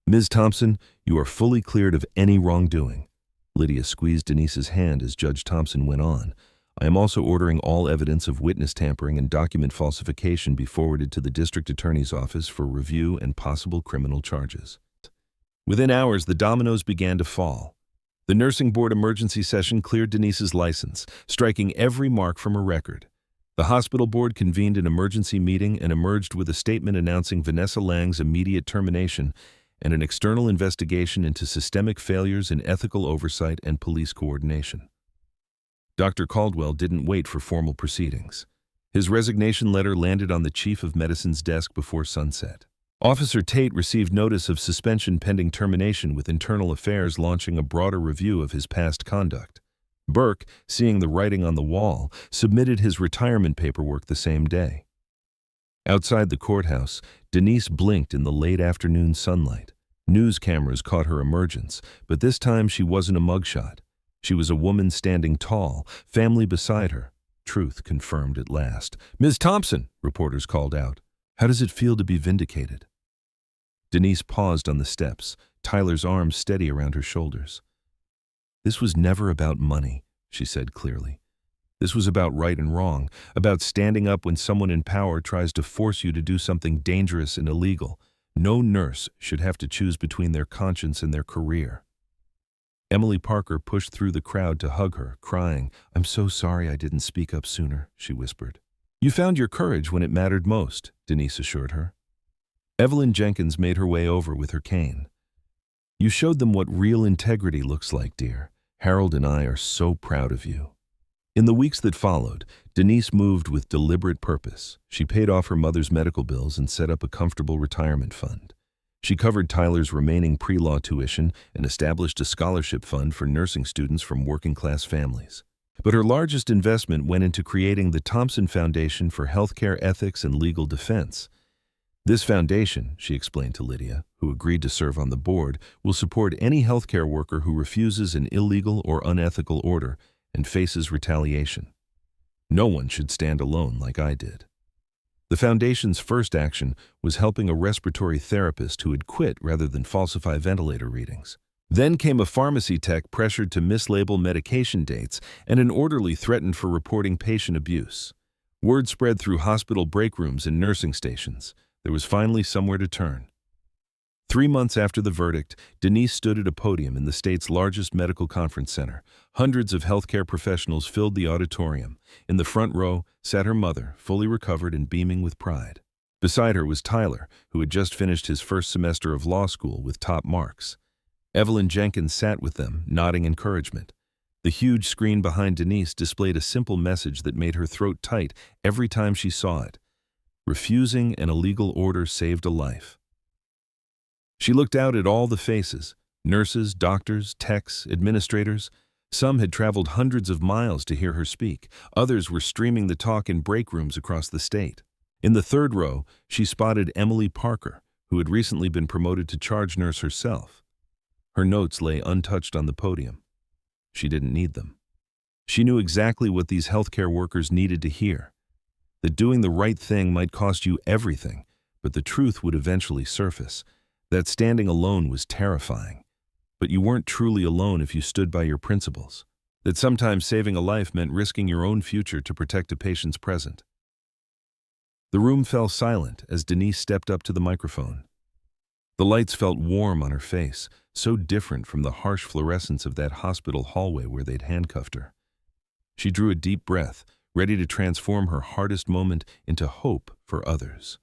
Ms. Thompson, you are fully cleared of any wrongdoing. Lydia squeezed Denise's hand as Judge Thompson went on. I am also ordering all evidence of witness tampering and document falsification be forwarded to the district attorney's office for review and possible criminal charges. Within hours, the dominoes began to fall. The nursing board emergency session cleared Denise's license, striking every mark from her record. The hospital board convened an emergency meeting and emerged with a statement announcing Vanessa Lang's immediate termination and an external investigation into systemic failures in ethical oversight and police coordination. Dr. Caldwell didn't wait for formal proceedings. His resignation letter landed on the chief of medicine's desk before sunset. Officer Tate received notice of suspension pending termination, with Internal Affairs launching a broader review of his past conduct. Burke, seeing the writing on the wall, submitted his retirement paperwork the same day. Outside the courthouse, Denise blinked in the late afternoon sunlight. News cameras caught her emergence, but this time she wasn't a mugshot. She was a woman standing tall, family beside her. Truth confirmed at last. "Ms. Thompson," reporters called out. "How does it feel to be vindicated?" Denise paused on the steps, Tyler's arms steady around her shoulders. "This was never about money," she said clearly. "This was about right and wrong, about standing up when someone in power tries to force you to do something dangerous and illegal. No nurse should have to choose between their conscience and their career." Emily Parker pushed through the crowd to hug her, crying, "I'm so sorry I didn't speak up sooner," she whispered. "You found your courage when it mattered most," Denise assured her. Evelyn Jenkins made her way over with her cane. "You showed them what real integrity looks like, dear. Harold and I are so proud of you." In the weeks that followed, Denise moved with deliberate purpose. She paid off her mother's medical bills and set up a comfortable retirement fund. She covered Tyler's remaining pre-law tuition and established a scholarship fund for nursing students from working-class families. But her largest investment went into creating the Thompson Foundation for Healthcare Ethics and Legal Defense. This foundation, she explained to Lydia, who agreed to serve on the board, will support any healthcare worker who refuses an illegal or unethical order and faces retaliation. No one should stand alone like I did. The foundation's first action was helping a respiratory therapist who had quit rather than falsify ventilator readings. Then came a pharmacy tech pressured to mislabel medication dates, and an orderly threatened for reporting patient abuse. Word spread through hospital break rooms and nursing stations. There was finally somewhere to turn. 3 months after the verdict, Denise stood at a podium in the state's largest medical conference center. Hundreds of healthcare professionals filled the auditorium. In the front row sat her mother, fully recovered and beaming with pride. Beside her was Tyler, who had just finished his first semester of law school with top marks. Evelyn Jenkins sat with them, nodding encouragement. The huge screen behind Denise displayed a simple message that made her throat tight every time she saw it. Refusing an illegal order saved a life. She looked out at all the faces, nurses, doctors, techs, administrators. Some had traveled hundreds of miles to hear her speak. Others were streaming the talk in break rooms across the state. In the third row, she spotted Emily Parker, who had recently been promoted to charge nurse herself. Her notes lay untouched on the podium. She didn't need them. She knew exactly what these healthcare workers needed to hear. That doing the right thing might cost you everything, but the truth would eventually surface. That standing alone was terrifying. But you weren't truly alone if you stood by your principles. That sometimes saving a life meant risking your own future to protect a patient's present. The room fell silent as Denise stepped up to the microphone. The lights felt warm on her face, so different from the harsh fluorescence of that hospital hallway where they'd handcuffed her. She drew a deep breath, ready to transform her hardest moment into hope for others.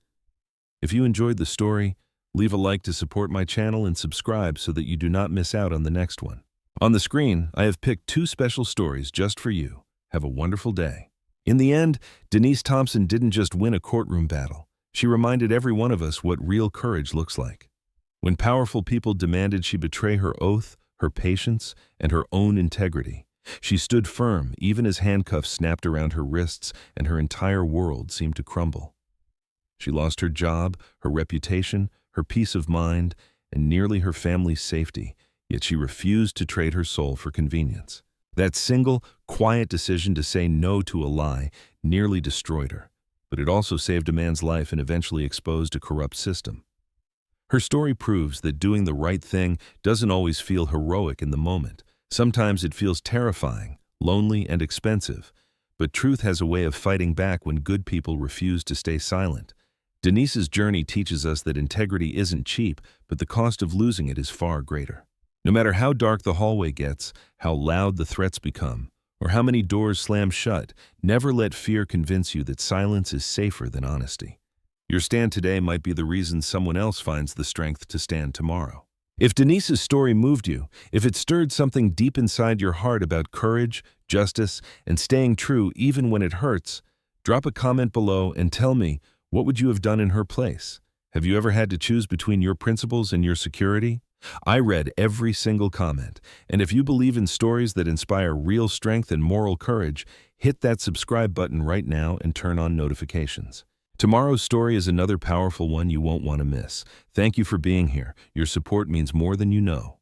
If you enjoyed the story, leave a like to support my channel and subscribe so that you do not miss out on the next one. On the screen, I have picked 2 special stories just for you. Have a wonderful day. In the end, Denise Thompson didn't just win a courtroom battle. She reminded every one of us what real courage looks like. When powerful people demanded she betray her oath, her patience, and her own integrity, she stood firm even as handcuffs snapped around her wrists and her entire world seemed to crumble. She lost her job, her reputation, her peace of mind, and nearly her family's safety, yet she refused to trade her soul for convenience. That single, quiet decision to say no to a lie nearly destroyed her, but it also saved a man's life and eventually exposed a corrupt system. Her story proves that doing the right thing doesn't always feel heroic in the moment. Sometimes it feels terrifying, lonely, and expensive, but truth has a way of fighting back when good people refuse to stay silent. Denise's journey teaches us that integrity isn't cheap, but the cost of losing it is far greater. No matter how dark the hallway gets, how loud the threats become, or how many doors slam shut, never let fear convince you that silence is safer than honesty. Your stand today might be the reason someone else finds the strength to stand tomorrow. If Denise's story moved you, if it stirred something deep inside your heart about courage, justice, and staying true even when it hurts, drop a comment below and tell me, what would you have done in her place? Have you ever had to choose between your principles and your security? I read every single comment, and if you believe in stories that inspire real strength and moral courage, hit that subscribe button right now and turn on notifications. Tomorrow's story is another powerful one you won't want to miss. Thank you for being here. Your support means more than you know.